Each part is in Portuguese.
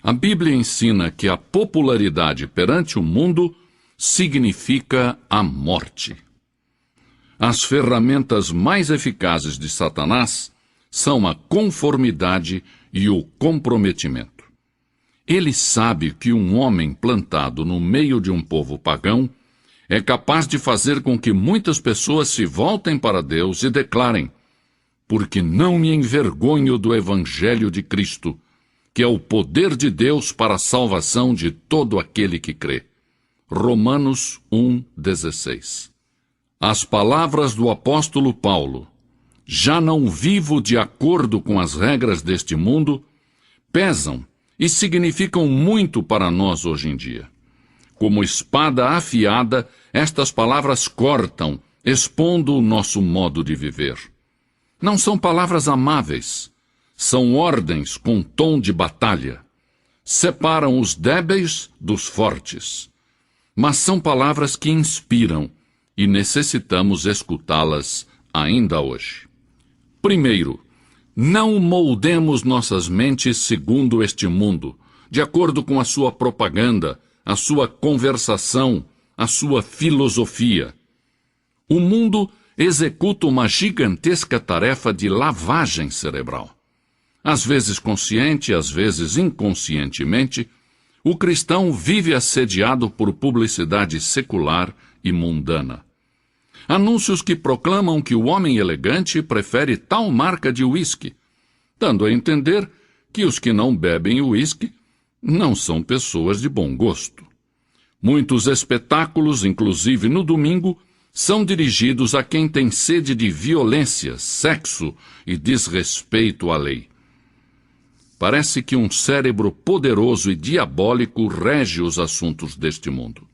A Bíblia ensina que a popularidade perante o mundo significa a morte. As ferramentas mais eficazes de Satanás são a conformidade e o comprometimento. Ele sabe que um homem plantado no meio de um povo pagão é capaz de fazer com que muitas pessoas se voltem para Deus e declarem: porque não me envergonho do Evangelho de Cristo, que é o poder de Deus para a salvação de todo aquele que crê. Romanos 1,16. As palavras do apóstolo Paulo, já não vivo de acordo com as regras deste mundo, pesam e significam muito para nós hoje em dia. Como espada afiada, estas palavras cortam, expondo o nosso modo de viver. Não são palavras amáveis, são ordens com tom de batalha. Separam os débeis dos fortes. Mas são palavras que inspiram e necessitamos escutá-las ainda hoje. Primeiro, não moldemos nossas mentes segundo este mundo, de acordo com a sua propaganda, a sua conversação, a sua filosofia. O mundo executa uma gigantesca tarefa de lavagem cerebral. Às vezes consciente, às vezes inconscientemente, o cristão vive assediado por publicidade secular e mundana. Anúncios que proclamam que o homem elegante prefere tal marca de uísque, dando a entender que os que não bebem uísque não são pessoas de bom gosto. Muitos espetáculos, inclusive no domingo, são dirigidos a quem tem sede de violência, sexo e desrespeito à lei. Parece que um cérebro poderoso e diabólico rege os assuntos deste mundo,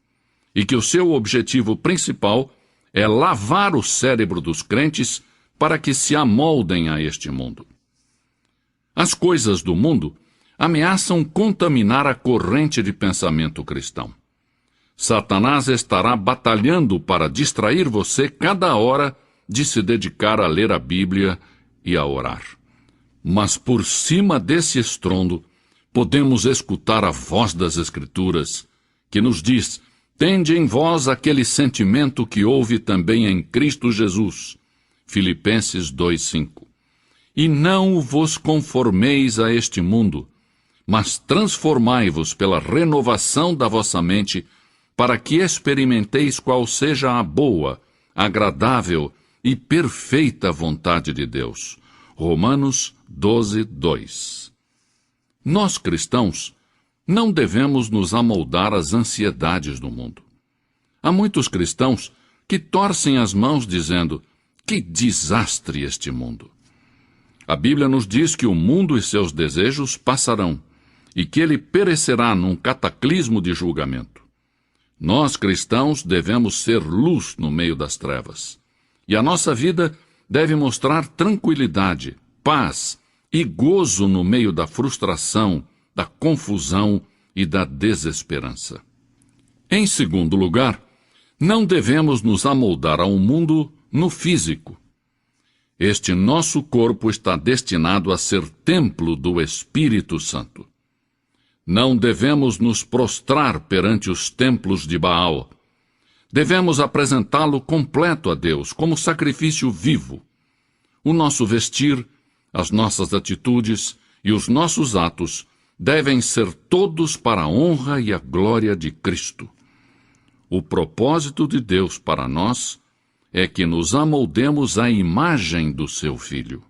e que o seu objetivo principal é lavar o cérebro dos crentes para que se amoldem a este mundo. As coisas do mundo ameaçam contaminar a corrente de pensamento cristão. Satanás estará batalhando para distrair você cada hora de se dedicar a ler a Bíblia e a orar. Mas por cima desse estrondo, podemos escutar a voz das Escrituras, que nos diz: tende em vós aquele sentimento que houve também em Cristo Jesus. Filipenses 2,5. E não vos conformeis a este mundo, mas transformai-vos pela renovação da vossa mente, para que experimenteis qual seja a boa, agradável e perfeita vontade de Deus. Romanos 12:2. Nós, cristãos, não devemos nos amoldar às ansiedades do mundo. Há muitos cristãos que torcem as mãos dizendo: que desastre este mundo! A Bíblia nos diz que o mundo e seus desejos passarão, e que ele perecerá num cataclismo de julgamento. Nós, cristãos, devemos ser luz no meio das trevas. E a nossa vida deve mostrar tranquilidade, paz e gozo no meio da frustração, da confusão e da desesperança. Em segundo lugar, não devemos nos amoldar ao mundo no físico. Este nosso corpo está destinado a ser templo do Espírito Santo. Não devemos nos prostrar perante os templos de Baal. Devemos apresentá-lo completo a Deus, como sacrifício vivo. O nosso vestir, as nossas atitudes e os nossos atos devem ser todos para a honra e a glória de Cristo. O propósito de Deus para nós é que nos amoldemos à imagem do seu Filho.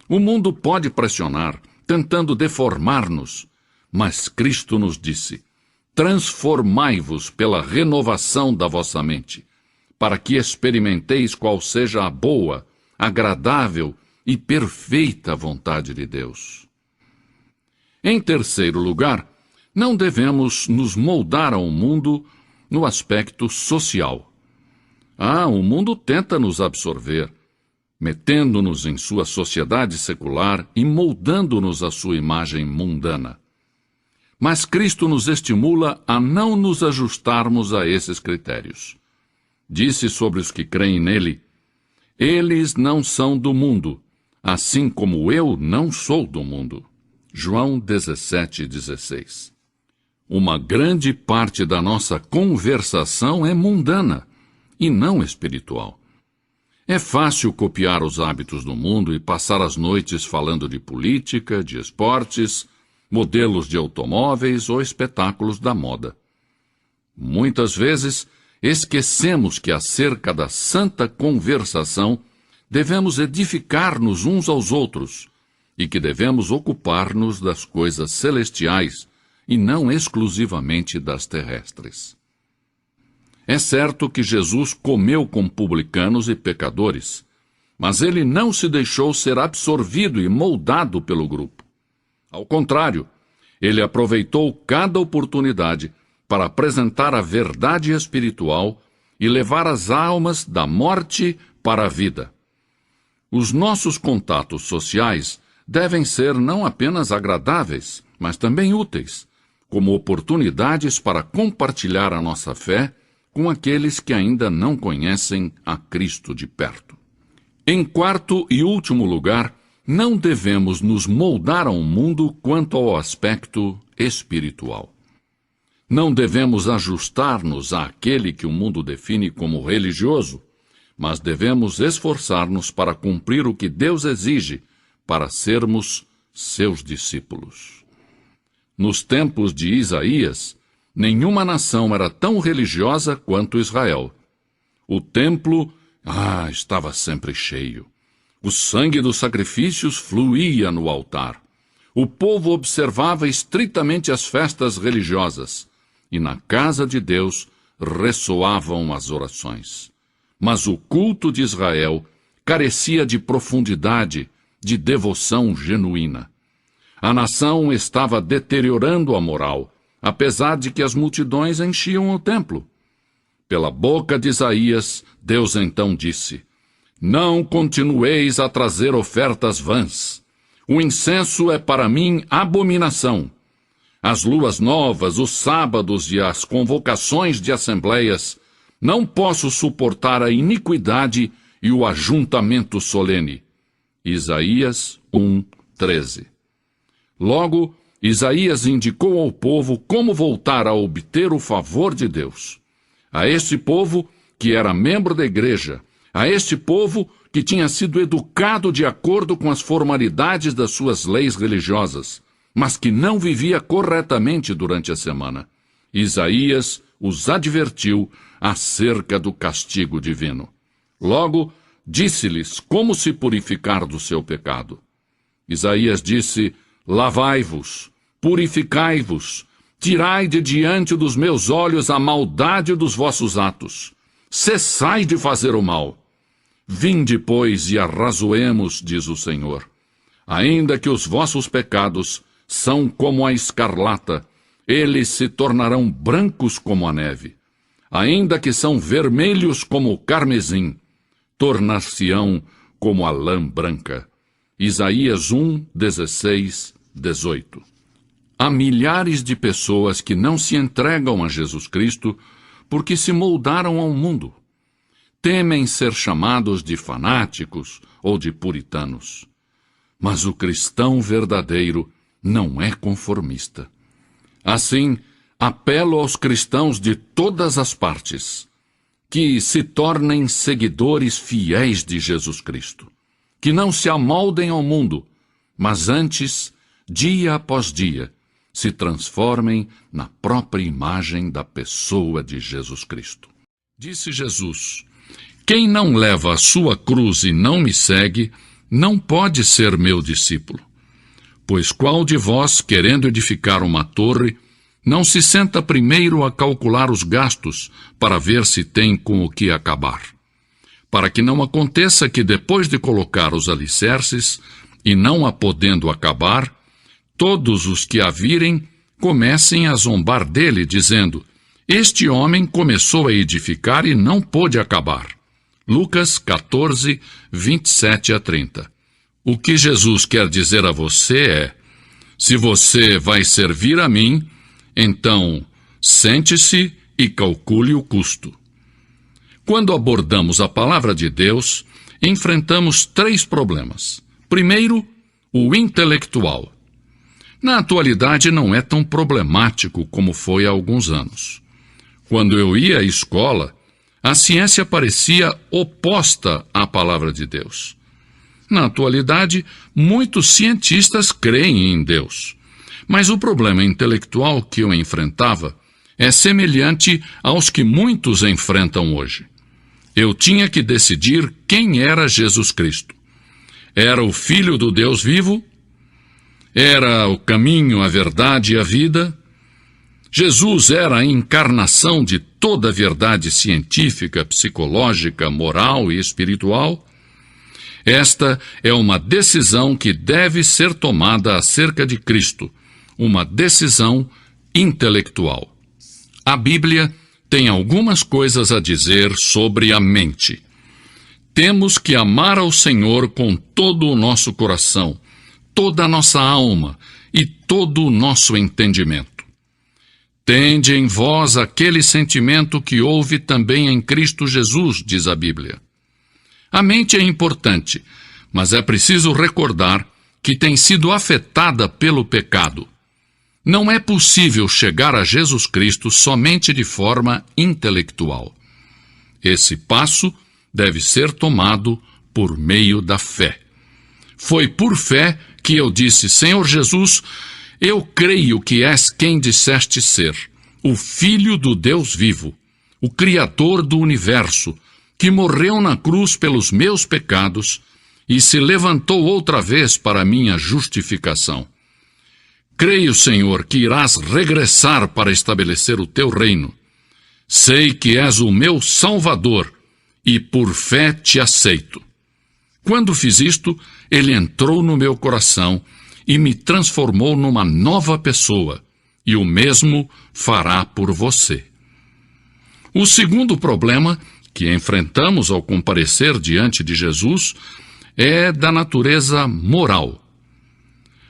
O mundo pode pressionar, tentando deformar-nos, mas Cristo nos disse: transformai-vos pela renovação da vossa mente, para que experimenteis qual seja a boa, agradável e perfeita vontade de Deus. Em terceiro lugar, não devemos nos moldar ao mundo no aspecto social. O mundo tenta nos absorver, metendo-nos em sua sociedade secular e moldando-nos à sua imagem mundana. Mas Cristo nos estimula a não nos ajustarmos a esses critérios. Disse sobre os que creem nele: eles não são do mundo, assim como eu não sou do mundo. João 17:16. Uma grande parte da nossa conversação é mundana e não espiritual. É fácil copiar os hábitos do mundo e passar as noites falando de política, de esportes, modelos de automóveis ou espetáculos da moda. Muitas vezes, esquecemos que acerca da santa conversação devemos edificar-nos uns aos outros e que devemos ocupar-nos das coisas celestiais e não exclusivamente das terrestres. É certo que Jesus comeu com publicanos e pecadores, mas ele não se deixou ser absorvido e moldado pelo grupo. Ao contrário, ele aproveitou cada oportunidade para apresentar a verdade espiritual e levar as almas da morte para a vida. Os nossos contatos sociais devem ser não apenas agradáveis, mas também úteis, como oportunidades para compartilhar a nossa fé com aqueles que ainda não conhecem a Cristo de perto. Em quarto e último lugar, não devemos nos moldar ao mundo quanto ao aspecto espiritual. Não devemos ajustar-nos àquele que o mundo define como religioso, mas devemos esforçar-nos para cumprir o que Deus exige para sermos seus discípulos. Nos tempos de Isaías, nenhuma nação era tão religiosa quanto Israel. O templo, estava sempre cheio. O sangue dos sacrifícios fluía no altar. O povo observava estritamente as festas religiosas, e na casa de Deus ressoavam as orações. Mas o culto de Israel carecia de profundidade, de devoção genuína. A nação estava deteriorando a moral, apesar de que as multidões enchiam o templo. Pela boca de Isaías, Deus então disse: Não continueis a trazer ofertas vãs. O incenso é para mim abominação. As luas novas, os sábados e as convocações de assembleias, não posso suportar a iniquidade e o ajuntamento solene. Isaías 1:13. Logo, Isaías indicou ao povo como voltar a obter o favor de Deus. A este povo, que era membro da igreja, a este povo que tinha sido educado de acordo com as formalidades das suas leis religiosas, mas que não vivia corretamente durante a semana. Isaías os advertiu acerca do castigo divino. Logo, disse-lhes como se purificar do seu pecado. Isaías disse: Lavai-vos, purificai-vos, tirai de diante dos meus olhos a maldade dos vossos atos. Cessai de fazer o mal. Vinde, pois, e arrazoemos, diz o Senhor. Ainda que os vossos pecados são como a escarlata, eles se tornarão brancos como a neve. Ainda que são vermelhos como o carmesim, tornar-se-ão como a lã branca. Isaías 1:16, 18. Há milhares de pessoas que não se entregam a Jesus Cristo porque se moldaram ao mundo. Temem ser chamados de fanáticos ou de puritanos. Mas o cristão verdadeiro não é conformista. Assim, apelo aos cristãos de todas as partes que se tornem seguidores fiéis de Jesus Cristo, que não se amoldem ao mundo, mas antes, dia após dia, se transformem na própria imagem da pessoa de Jesus Cristo. Disse Jesus: Quem não leva a sua cruz e não me segue, não pode ser meu discípulo. Pois qual de vós, querendo edificar uma torre, não se senta primeiro a calcular os gastos para ver se tem com o que acabar? Para que não aconteça que depois de colocar os alicerces, e não a podendo acabar, todos os que a virem comecem a zombar dele, dizendo: Este homem começou a edificar e não pôde acabar. Lucas 14, 27 a 30. O que Jesus quer dizer a você é: se você vai servir a mim, então sente-se e calcule o custo. Quando abordamos a palavra de Deus, enfrentamos 3 problemas. Primeiro, o intelectual. Na atualidade não é tão problemático como foi há alguns anos. Quando eu ia à escola, a ciência parecia oposta à palavra de Deus. Na atualidade, muitos cientistas creem em Deus. Mas o problema intelectual que eu enfrentava é semelhante aos que muitos enfrentam hoje. Eu tinha que decidir quem era Jesus Cristo. Era o Filho do Deus vivo? Era o caminho, a verdade e a vida? Jesus era a encarnação de toda a verdade científica, psicológica, moral e espiritual? Esta é uma decisão que deve ser tomada acerca de Cristo, uma decisão intelectual. A Bíblia tem algumas coisas a dizer sobre a mente. Temos que amar ao Senhor com todo o nosso coração, toda a nossa alma e todo o nosso entendimento. Tende em vós aquele sentimento que houve também em Cristo Jesus, diz a Bíblia. A mente é importante, mas é preciso recordar que tem sido afetada pelo pecado. Não é possível chegar a Jesus Cristo somente de forma intelectual. Esse passo deve ser tomado por meio da fé. Foi por fé que eu disse: Senhor Jesus, eu creio que és quem disseste ser, o Filho do Deus vivo, o Criador do universo, que morreu na cruz pelos meus pecados e se levantou outra vez para minha justificação. Creio, Senhor, que irás regressar para estabelecer o teu reino. Sei que és o meu Salvador e por fé te aceito. Quando fiz isto, ele entrou no meu coração e me transformou numa nova pessoa, e o mesmo fará por você. O segundo problema que enfrentamos ao comparecer diante de Jesus é da natureza moral.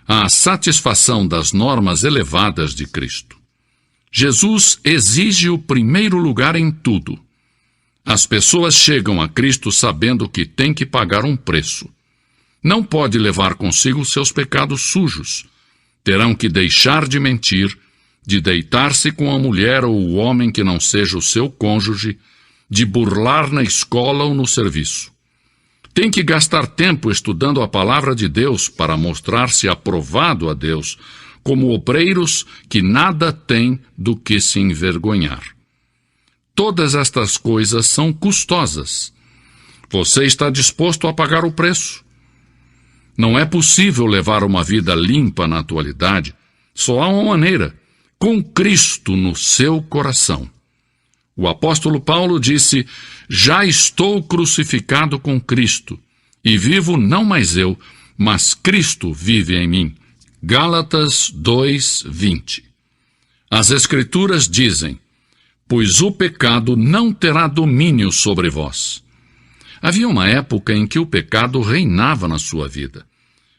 A satisfação das normas elevadas de Cristo. Jesus exige o primeiro lugar em tudo. As pessoas chegam a Cristo sabendo que tem que pagar um preço. Não pode levar consigo seus pecados sujos. Terão que deixar de mentir, de deitar-se com a mulher ou o homem que não seja o seu cônjuge, de burlar na escola ou no serviço. Tem que gastar tempo estudando a palavra de Deus para mostrar-se aprovado a Deus, como obreiros que nada têm do que se envergonhar. Todas estas coisas são custosas. Você está disposto a pagar o preço? Não é possível levar uma vida limpa na atualidade. Só há uma maneira: com Cristo no seu coração. O apóstolo Paulo disse: já estou crucificado com Cristo, e vivo não mais eu, mas Cristo vive em mim. Gálatas 2:20. As Escrituras dizem: pois o pecado não terá domínio sobre vós. Havia uma época em que o pecado reinava na sua vida.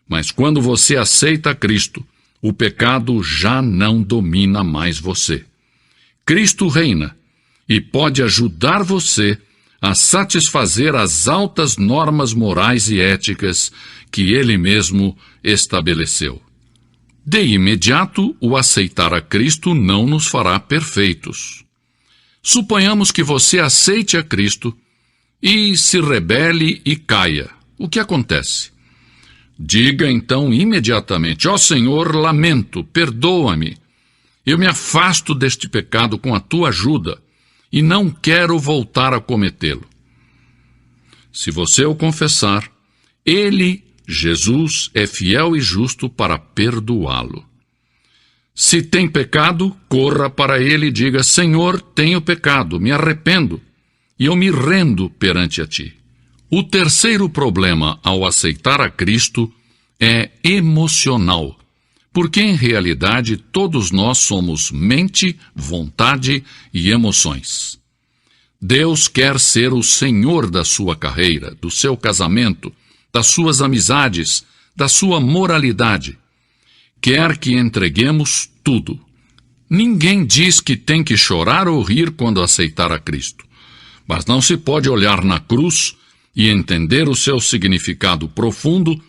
Mas quando você aceita Cristo, o pecado já não domina mais você. Cristo reina e pode ajudar você a satisfazer as altas normas morais e éticas que Ele mesmo estabeleceu. De imediato, o aceitar a Cristo não nos fará perfeitos. Suponhamos que você aceite a Cristo e se rebele e caia. O que acontece? Diga então imediatamente: ó Senhor, lamento, perdoa-me. Eu me afasto deste pecado com a tua ajuda e não quero voltar a cometê-lo. Se você o confessar, Ele, Jesus, é fiel e justo para perdoá-lo. Se tem pecado, corra para Ele e diga: Senhor, tenho pecado, me arrependo, e eu me rendo perante a Ti. O terceiro problema ao aceitar a Cristo é emocional, porque em realidade todos nós somos mente, vontade e emoções. Deus quer ser o Senhor da sua carreira, do seu casamento, das suas amizades, da sua moralidade. Quer que entreguemos tudo. Ninguém diz que tem que chorar ou rir quando aceitar a Cristo. Mas não se pode olhar na cruz e entender o seu significado profundo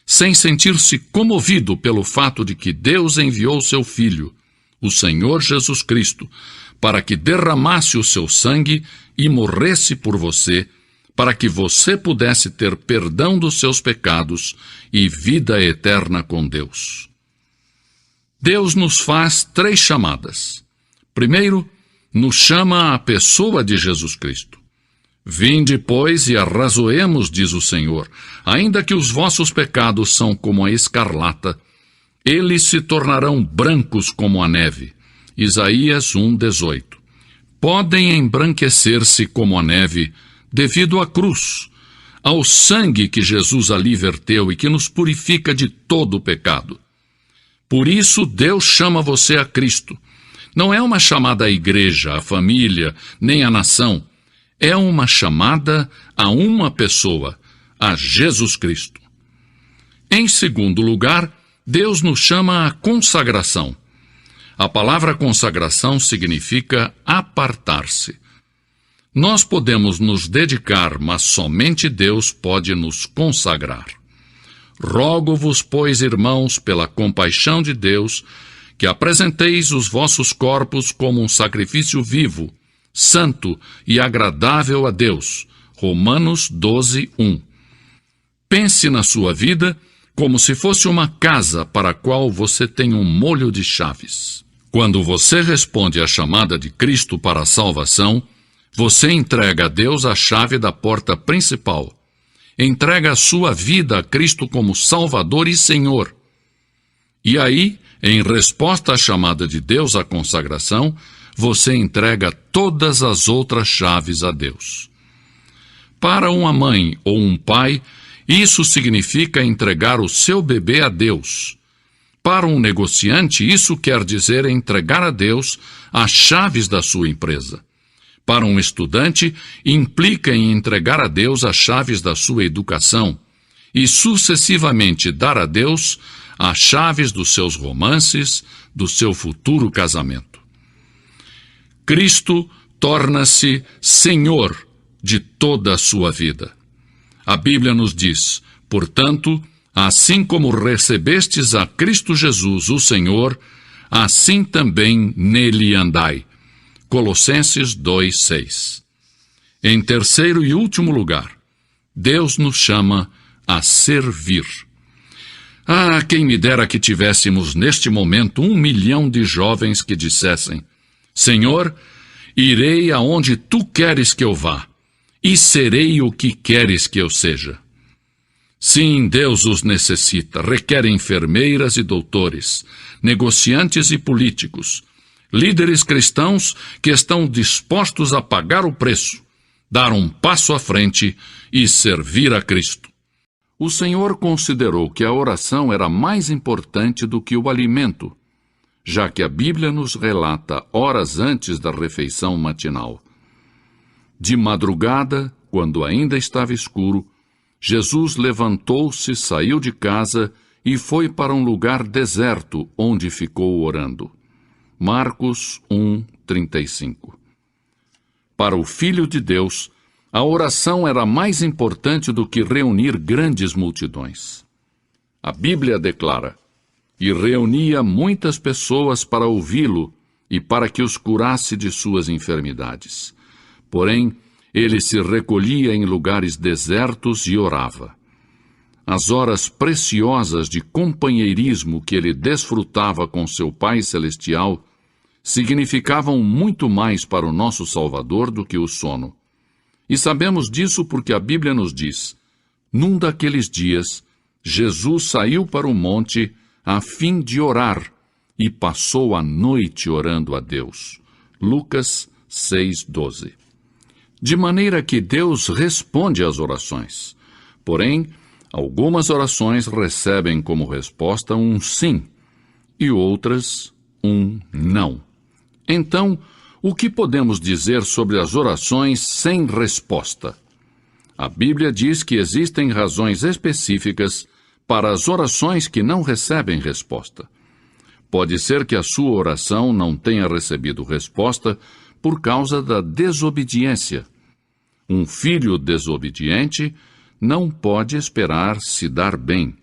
sem sentir-se comovido pelo fato de que Deus enviou seu Filho, o Senhor Jesus Cristo, para que derramasse o seu sangue e morresse por você, para que você pudesse ter perdão dos seus pecados e vida eterna com Deus. Deus nos faz 3 chamadas. Primeiro, nos chama à pessoa de Jesus Cristo. Vinde, pois, e arrazoemos, diz o Senhor, ainda que os vossos pecados são como a escarlata, eles se tornarão brancos como a neve. Isaías 1:18. Podem embranquecer-se como a neve devido à cruz, ao sangue que Jesus ali verteu e que nos purifica de todo o pecado. Por isso Deus chama você a Cristo. Não é uma chamada à igreja, à família, nem à nação. É uma chamada a uma pessoa, a Jesus Cristo. Em segundo lugar, Deus nos chama à consagração. A palavra consagração significa apartar-se. Nós podemos nos dedicar, mas somente Deus pode nos consagrar. Rogo-vos, pois, irmãos, pela compaixão de Deus, que apresenteis os vossos corpos como um sacrifício vivo, santo e agradável a Deus. Romanos 12:1. Pense na sua vida como se fosse uma casa para a qual você tem um molho de chaves. Quando você responde à chamada de Cristo para a salvação, você entrega a Deus a chave da porta principal. Entrega a sua vida a Cristo como Salvador e Senhor. E aí, em resposta à chamada de Deus à consagração, você entrega todas as outras chaves a Deus. Para uma mãe ou um pai, isso significa entregar o seu bebê a Deus. Para um negociante, isso quer dizer entregar a Deus as chaves da sua empresa. Para um estudante, implica em entregar a Deus as chaves da sua educação e sucessivamente dar a Deus as chaves dos seus romances, do seu futuro casamento. Cristo torna-se Senhor de toda a sua vida. A Bíblia nos diz, portanto, assim como recebestes a Cristo Jesus, o Senhor, assim também nele andai. Colossenses 2:6. Em terceiro e último lugar, Deus nos chama a servir. Ah, quem me dera que tivéssemos neste momento 1 milhão de jovens que dissessem: Senhor, irei aonde Tu queres que eu vá, e serei o que queres que eu seja. Sim, Deus os necessita, requer enfermeiras e doutores, negociantes e políticos, líderes cristãos que estão dispostos a pagar o preço, dar um passo à frente e servir a Cristo. O Senhor considerou que a oração era mais importante do que o alimento, já que a Bíblia nos relata horas antes da refeição matinal. De madrugada, quando ainda estava escuro, Jesus levantou-se, saiu de casa e foi para um lugar deserto, onde ficou orando. Marcos 1:35. Para o Filho de Deus, a oração era mais importante do que reunir grandes multidões. A Bíblia declara: e reunia muitas pessoas para ouvi-lo e para que os curasse de suas enfermidades. Porém, ele se recolhia em lugares desertos e orava. As horas preciosas de companheirismo que ele desfrutava com seu Pai Celestial significavam muito mais para o nosso Salvador do que o sono. E sabemos disso porque a Bíblia nos diz: num daqueles dias, Jesus saiu para o monte a fim de orar e passou a noite orando a Deus. Lucas 6:12. De maneira que Deus responde às orações. Porém, algumas orações recebem como resposta um sim e outras um não. Então, o que podemos dizer sobre as orações sem resposta? A Bíblia diz que existem razões específicas para as orações que não recebem resposta. Pode ser que a sua oração não tenha recebido resposta por causa da desobediência. Um filho desobediente não pode esperar se dar bem.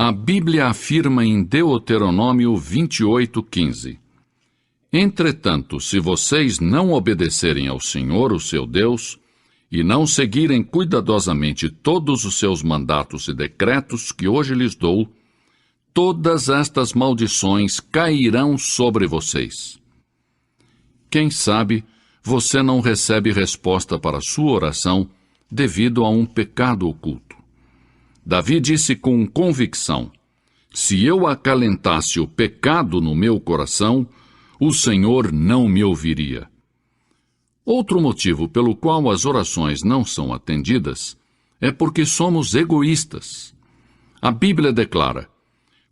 A Bíblia afirma em Deuteronômio 28:15: Entretanto, se vocês não obedecerem ao Senhor, o seu Deus, e não seguirem cuidadosamente todos os seus mandatos e decretos que hoje lhes dou, todas estas maldições cairão sobre vocês. Quem sabe você não recebe resposta para sua oração devido a um pecado oculto. Davi disse com convicção: se eu acalentasse o pecado no meu coração, o Senhor não me ouviria. Outro motivo pelo qual as orações não são atendidas é porque somos egoístas. A Bíblia declara: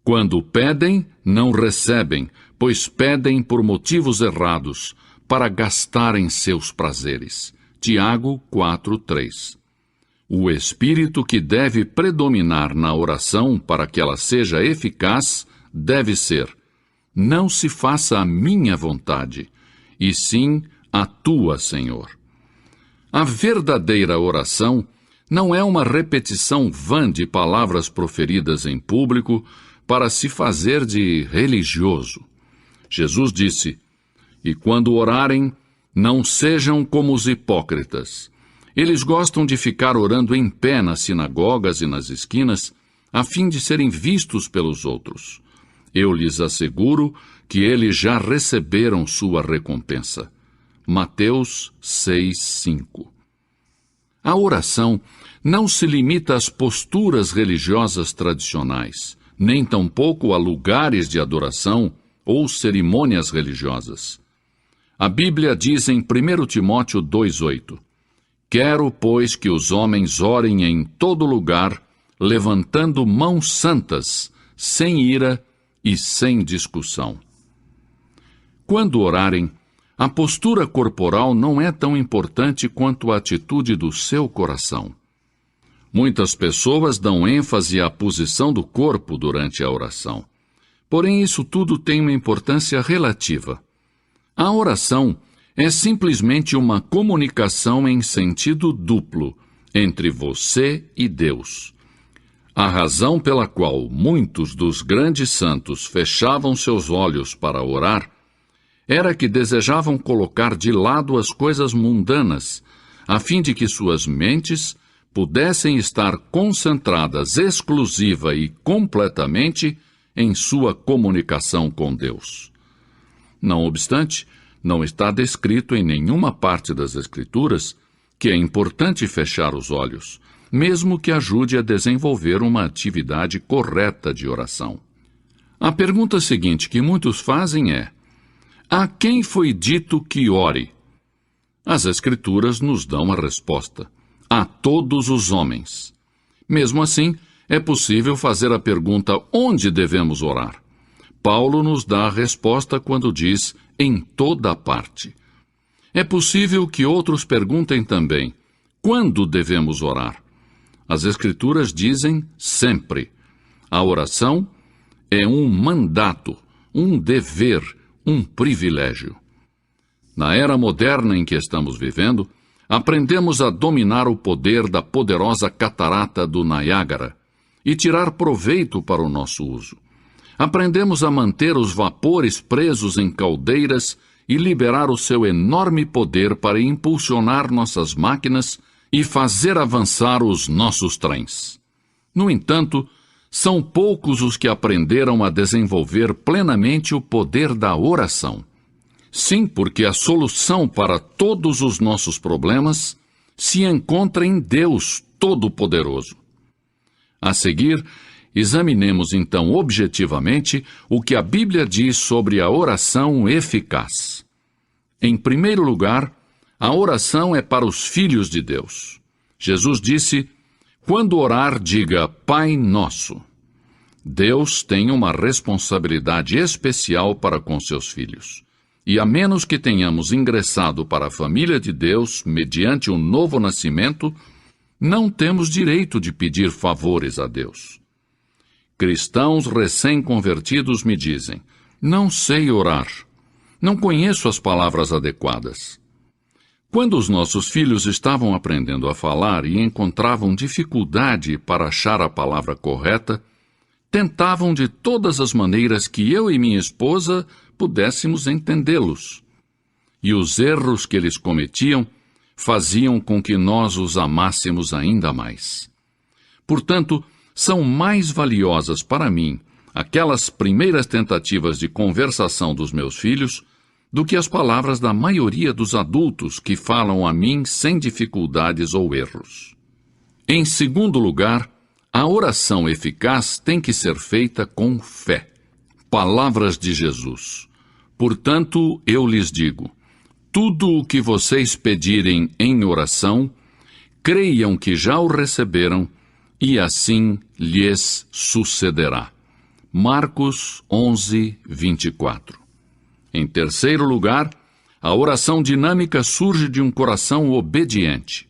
quando pedem, não recebem, pois pedem por motivos errados, para gastarem seus prazeres. Tiago 4:3. O espírito que deve predominar na oração para que ela seja eficaz deve ser: não se faça a minha vontade, e sim a tua, Senhor. A verdadeira oração não é uma repetição vã de palavras proferidas em público para se fazer de religioso. Jesus disse: e quando orarem, não sejam como os hipócritas. Eles gostam de ficar orando em pé nas sinagogas e nas esquinas, a fim de serem vistos pelos outros. Eu lhes asseguro que eles já receberam sua recompensa. Mateus 6:5. A oração não se limita às posturas religiosas tradicionais, nem tampouco a lugares de adoração ou cerimônias religiosas. A Bíblia diz em 1 Timóteo 2:8: quero, pois, que os homens orem em todo lugar, levantando mãos santas, sem ira e sem discussão. Quando orarem, a postura corporal não é tão importante quanto a atitude do seu coração. Muitas pessoas dão ênfase à posição do corpo durante a oração. Porém, isso tudo tem uma importância relativa. A oração é simplesmente uma comunicação em sentido duplo entre você e Deus. A razão pela qual muitos dos grandes santos fechavam seus olhos para orar era que desejavam colocar de lado as coisas mundanas, a fim de que suas mentes pudessem estar concentradas exclusiva e completamente em sua comunicação com Deus. Não obstante, não está descrito em nenhuma parte das Escrituras que é importante fechar os olhos, mesmo que ajude a desenvolver uma atividade correta de oração. A pergunta seguinte que muitos fazem é: a quem foi dito que ore? As Escrituras nos dão a resposta: a todos os homens. Mesmo assim, é possível fazer a pergunta: onde devemos orar? Paulo nos dá a resposta quando diz: em toda parte. É possível que outros perguntem também: quando devemos orar? As Escrituras dizem: sempre. A oração é um mandato, um dever, um privilégio. Na era moderna em que estamos vivendo, aprendemos a dominar o poder da poderosa catarata do Niágara e tirar proveito para o nosso uso. Aprendemos a manter os vapores presos em caldeiras e liberar o seu enorme poder para impulsionar nossas máquinas e fazer avançar os nossos trens. No entanto, são poucos os que aprenderam a desenvolver plenamente o poder da oração. Sim, porque a solução para todos os nossos problemas se encontra em Deus Todo-Poderoso. A seguir, examinemos então objetivamente o que a Bíblia diz sobre a oração eficaz. Em primeiro lugar, a oração é para os filhos de Deus. Jesus disse: quando orar, diga Pai Nosso. Deus tem uma responsabilidade especial para com seus filhos. E a menos que tenhamos ingressado para a família de Deus mediante um novo nascimento, não temos direito de pedir favores a Deus. Cristãos recém-convertidos me dizem: não sei orar, não conheço as palavras adequadas. Quando os nossos filhos estavam aprendendo a falar e encontravam dificuldade para achar a palavra correta, tentavam de todas as maneiras que eu e minha esposa pudéssemos entendê-los. E os erros que eles cometiam faziam com que nós os amássemos ainda mais. Portanto, são mais valiosas para mim aquelas primeiras tentativas de conversação dos meus filhos do que as palavras da maioria dos adultos que falam a mim sem dificuldades ou erros. Em segundo lugar, a oração eficaz tem que ser feita com fé. Palavras de Jesus. Portanto, eu lhes digo, tudo o que vocês pedirem em oração, creiam que já o receberam, e assim lhes sucederá. Marcos 11, 24. Em terceiro lugar, a oração dinâmica surge de um coração obediente.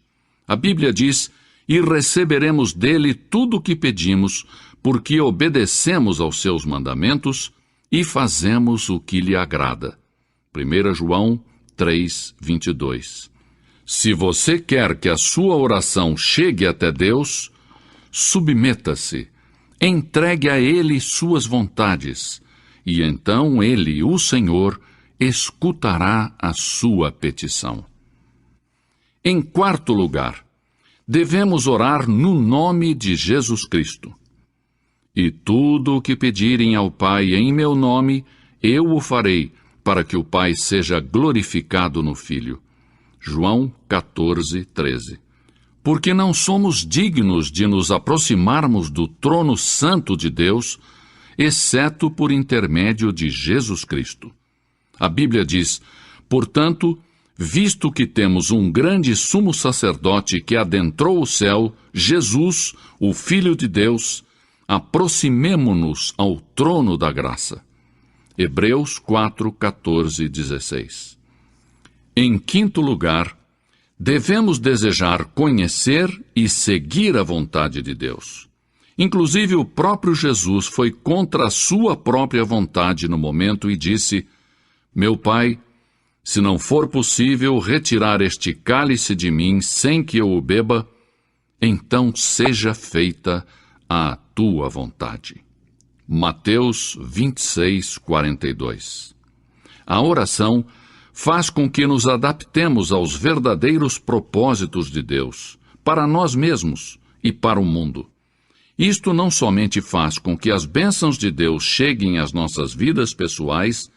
A Bíblia diz, e receberemos dele tudo o que pedimos, porque obedecemos aos seus mandamentos e fazemos o que lhe agrada. 1 João 3, 22. Se você quer que a sua oração chegue até Deus, submeta-se, entregue a Ele suas vontades, e então Ele, o Senhor, escutará a sua petição. Em quarto lugar, devemos orar no nome de Jesus Cristo. E tudo o que pedirem ao Pai em meu nome, eu o farei, para que o Pai seja glorificado no Filho. João 14, 13. Porque não somos dignos de nos aproximarmos do trono santo de Deus, exceto por intermédio de Jesus Cristo. A Bíblia diz, portanto, visto que temos um grande sumo sacerdote que adentrou o céu, Jesus, o Filho de Deus, aproximemo-nos ao trono da graça. Hebreus 4, 14 e 16. Em quinto lugar, devemos desejar conhecer e seguir a vontade de Deus. Inclusive, o próprio Jesus foi contra a sua própria vontade no momento e disse, meu Pai, se não for possível retirar este cálice de mim sem que eu o beba, então seja feita a tua vontade. Mateus 26, 42. A oração faz com que nos adaptemos aos verdadeiros propósitos de Deus, para nós mesmos e para o mundo. Isto não somente faz com que as bênçãos de Deus cheguem às nossas vidas pessoais,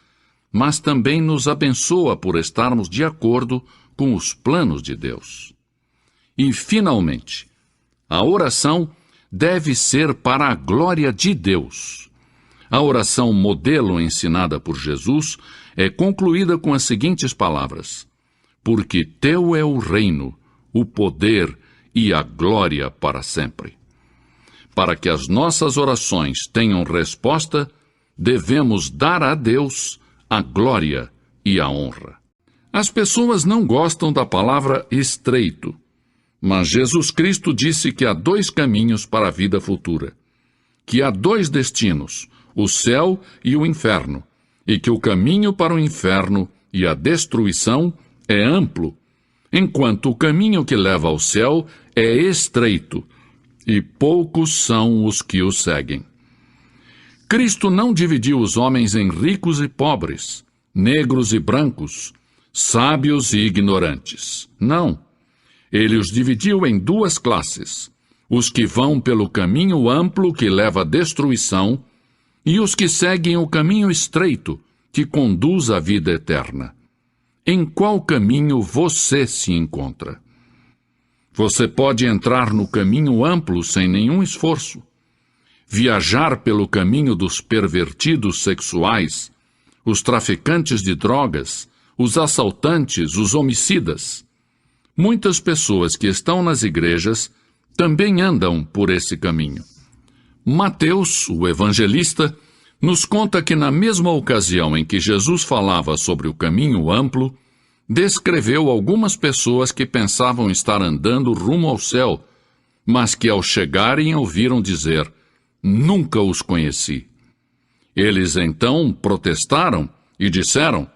mas também nos abençoa por estarmos de acordo com os planos de Deus. E, finalmente, a oração deve ser para a glória de Deus. A oração modelo ensinada por Jesus é concluída com as seguintes palavras: porque teu é o reino, o poder e a glória para sempre. Para que as nossas orações tenham resposta, devemos dar a Deus a glória e a honra. As pessoas não gostam da palavra estreito, mas Jesus Cristo disse que há dois caminhos para a vida futura, que há dois destinos, o céu e o inferno, e que o caminho para o inferno e a destruição é amplo, enquanto o caminho que leva ao céu é estreito, e poucos são os que o seguem. Cristo não dividiu os homens em ricos e pobres, negros e brancos, sábios e ignorantes. Não. Ele os dividiu em duas classes, os que vão pelo caminho amplo que leva à destruição e os que seguem o caminho estreito que conduz à vida eterna. Em qual caminho você se encontra? Você pode entrar no caminho amplo sem nenhum esforço, viajar pelo caminho dos pervertidos sexuais, os traficantes de drogas, os assaltantes, os homicidas. Muitas pessoas que estão nas igrejas também andam por esse caminho. Mateus, o evangelista, nos conta que na mesma ocasião em que Jesus falava sobre o caminho amplo, descreveu algumas pessoas que pensavam estar andando rumo ao céu, mas que ao chegarem ouviram dizer: nunca os conheci. Eles então protestaram e disseram: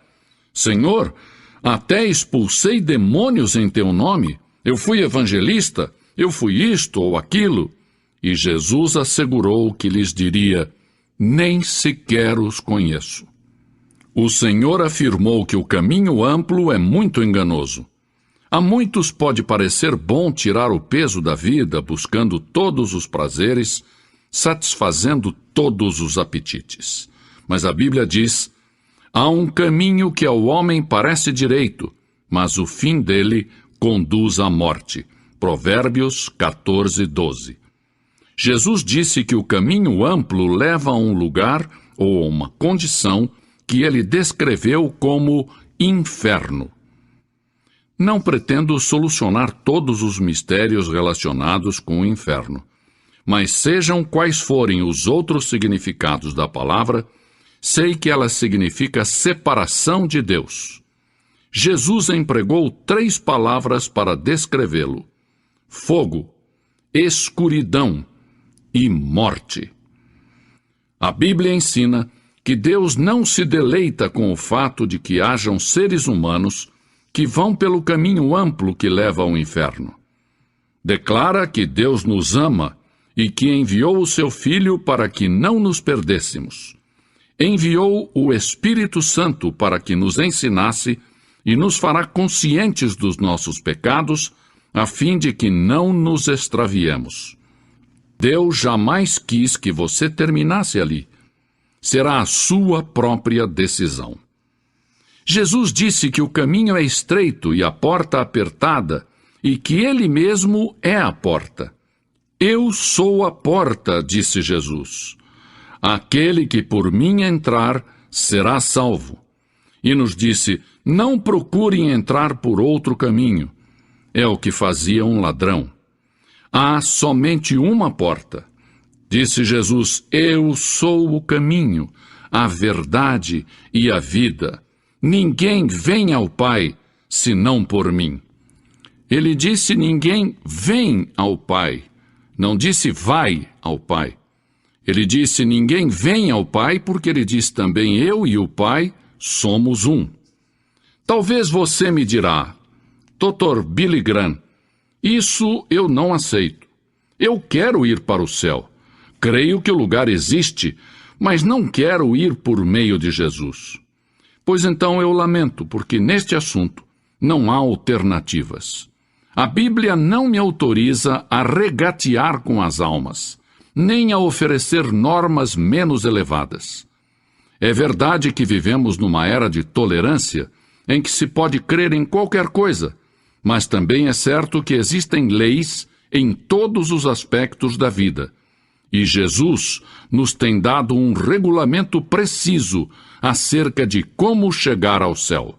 Senhor, até expulsei demônios em teu nome, eu fui evangelista, eu fui isto ou aquilo. E Jesus assegurou que lhes diria: nem sequer os conheço. O Senhor afirmou que o caminho amplo é muito enganoso. A muitos pode parecer bom tirar o peso da vida, buscando todos os prazeres, satisfazendo todos os apetites. Mas a Bíblia diz: há um caminho que ao homem parece direito, mas o fim dele conduz à morte. Provérbios 14:12. Jesus disse que o caminho amplo leva a um lugar ou a uma condição que ele descreveu como inferno. Não pretendo solucionar todos os mistérios relacionados com o inferno, mas sejam quais forem os outros significados da palavra, sei que ela significa separação de Deus. Jesus empregou 3 palavras para descrevê-lo: fogo, escuridão e morte. A Bíblia ensina que Deus não se deleita com o fato de que hajam seres humanos que vão pelo caminho amplo que leva ao inferno. Declara que Deus nos ama e que enviou o seu Filho para que não nos perdêssemos. Enviou o Espírito Santo para que nos ensinasse e nos fará conscientes dos nossos pecados, a fim de que não nos extraviemos. Deus jamais quis que você terminasse ali. Será a sua própria decisão. Jesus disse que o caminho é estreito e a porta apertada, e que Ele mesmo é a porta. Eu sou a porta, disse Jesus. Aquele que por mim entrar será salvo. E nos disse: não procurem entrar por outro caminho. É o que fazia um ladrão. Há somente uma porta. Disse Jesus: eu sou o caminho, a verdade e a vida. Ninguém vem ao Pai, senão por mim. Ele disse: ninguém vem ao Pai. Não disse vai ao Pai. Ele disse: ninguém vem ao Pai, porque ele diz também: eu e o Pai somos um. Talvez você me dirá: Dr. Billy Graham, isso eu não aceito. Eu quero ir para o céu. Creio que o lugar existe, mas não quero ir por meio de Jesus. Pois então eu lamento, porque neste assunto não há alternativas. A Bíblia não me autoriza a regatear com as almas, nem a oferecer normas menos elevadas. É verdade que vivemos numa era de tolerância, em que se pode crer em qualquer coisa, mas também é certo que existem leis em todos os aspectos da vida. E Jesus nos tem dado um regulamento preciso acerca de como chegar ao céu.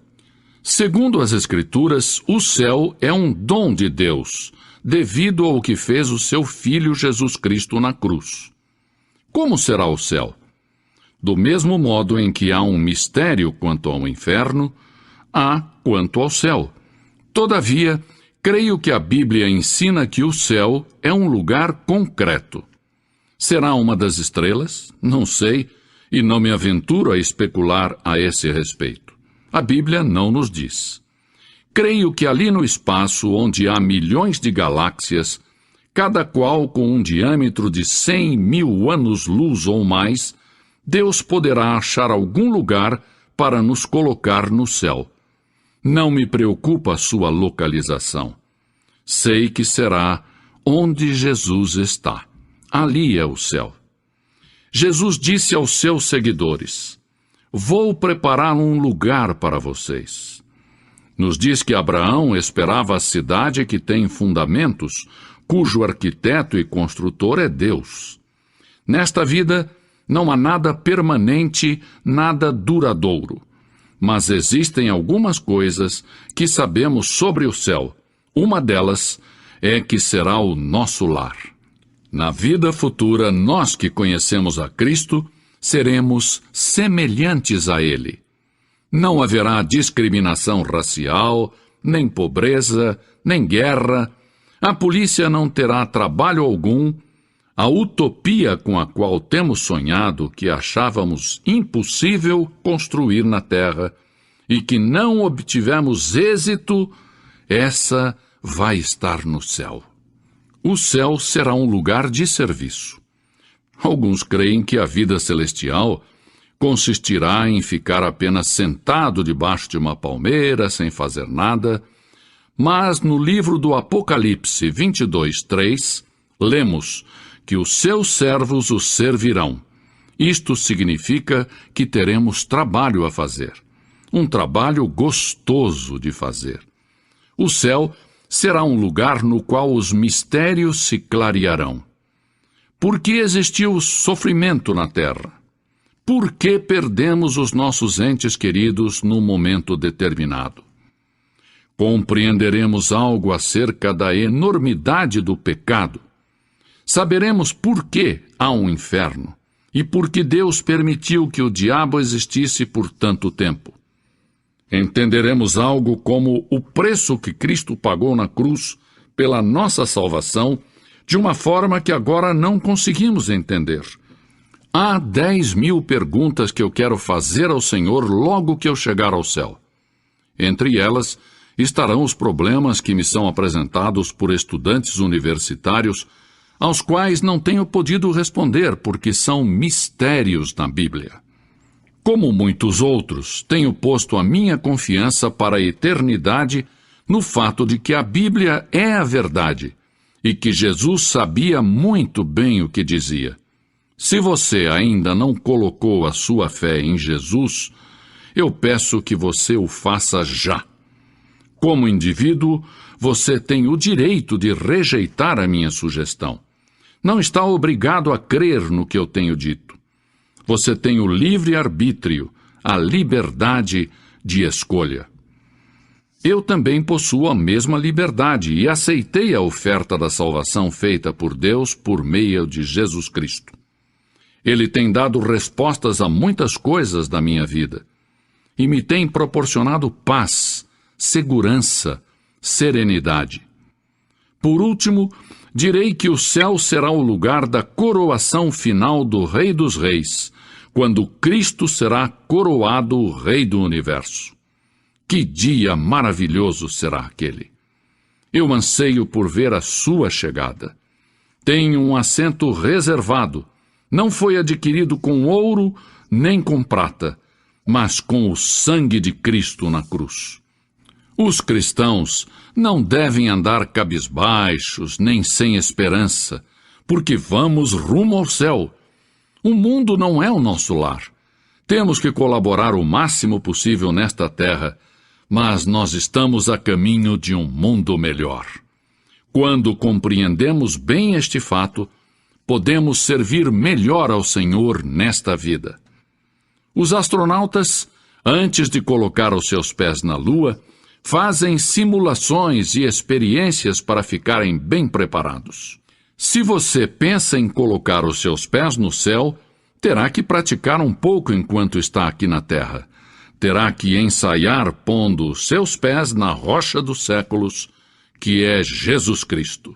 Segundo as Escrituras, o céu é um dom de Deus, devido ao que fez o seu Filho Jesus Cristo na cruz. Como será o céu? Do mesmo modo em que há um mistério quanto ao inferno, há quanto ao céu. Todavia, creio que a Bíblia ensina que o céu é um lugar concreto. Será uma das estrelas? Não sei, e não me aventuro a especular a esse respeito. A Bíblia não nos diz. Creio que ali no espaço, onde há milhões de galáxias, cada qual com um diâmetro de 100.000 anos-luz ou mais, Deus poderá achar algum lugar para nos colocar no céu. Não me preocupa a sua localização. Sei que será onde Jesus está. Ali é o céu. Jesus disse aos seus seguidores: vou preparar um lugar para vocês. Nos diz que Abraão esperava a cidade que tem fundamentos, cujo arquiteto e construtor é Deus. Nesta vida, não há nada permanente, nada duradouro. Mas existem algumas coisas que sabemos sobre o céu. Uma delas é que será o nosso lar. Na vida futura, nós que conhecemos a Cristo, seremos semelhantes a Ele. Não haverá discriminação racial, nem pobreza, nem guerra. A polícia não terá trabalho algum. A utopia com a qual temos sonhado, que achávamos impossível construir na Terra e que não obtivemos êxito, essa vai estar no céu. O céu será um lugar de serviço. Alguns creem que a vida celestial consistirá em ficar apenas sentado debaixo de uma palmeira, sem fazer nada, mas no livro do Apocalipse 22:3, lemos que os seus servos o servirão. Isto significa que teremos trabalho a fazer, um trabalho gostoso de fazer. O céu será um lugar no qual os mistérios se clarearão. Por que existiu sofrimento na terra? Por que perdemos os nossos entes queridos num momento determinado? Compreenderemos algo acerca da enormidade do pecado. Saberemos por que há um inferno e por que Deus permitiu que o diabo existisse por tanto tempo. Entenderemos algo como o preço que Cristo pagou na cruz pela nossa salvação, de uma forma que agora não conseguimos entender. Há 10.000 perguntas que eu quero fazer ao Senhor logo que eu chegar ao céu. Entre elas estarão os problemas que me são apresentados por estudantes universitários, aos quais não tenho podido responder porque são mistérios na Bíblia. Como muitos outros, tenho posto a minha confiança para a eternidade no fato de que a Bíblia é a verdade e que Jesus sabia muito bem o que dizia. Se você ainda não colocou a sua fé em Jesus, eu peço que você o faça já. Como indivíduo, você tem o direito de rejeitar a minha sugestão. Não está obrigado a crer no que eu tenho dito. Você tem o livre-arbítrio, a liberdade de escolha. Eu também possuo a mesma liberdade e aceitei a oferta da salvação feita por Deus por meio de Jesus Cristo. Ele tem dado respostas a muitas coisas da minha vida e me tem proporcionado paz, segurança, serenidade. Por último, direi que o céu será o lugar da coroação final do Rei dos Reis, quando Cristo será coroado Rei do Universo. Que dia maravilhoso será aquele! Eu anseio por ver a sua chegada. Tenho um assento reservado. Não foi adquirido com ouro nem com prata, mas com o sangue de Cristo na cruz. Os cristãos não devem andar cabisbaixos nem sem esperança, porque vamos rumo ao céu. O mundo não é o nosso lar. Temos que colaborar o máximo possível nesta terra, mas nós estamos a caminho de um mundo melhor. Quando compreendemos bem este fato, podemos servir melhor ao Senhor nesta vida. Os astronautas, antes de colocar os seus pés na Lua, fazem simulações e experiências para ficarem bem preparados. Se você pensa em colocar os seus pés no céu, terá que praticar um pouco enquanto está aqui na Terra. Terá que ensaiar pondo os seus pés na rocha dos séculos, que é Jesus Cristo.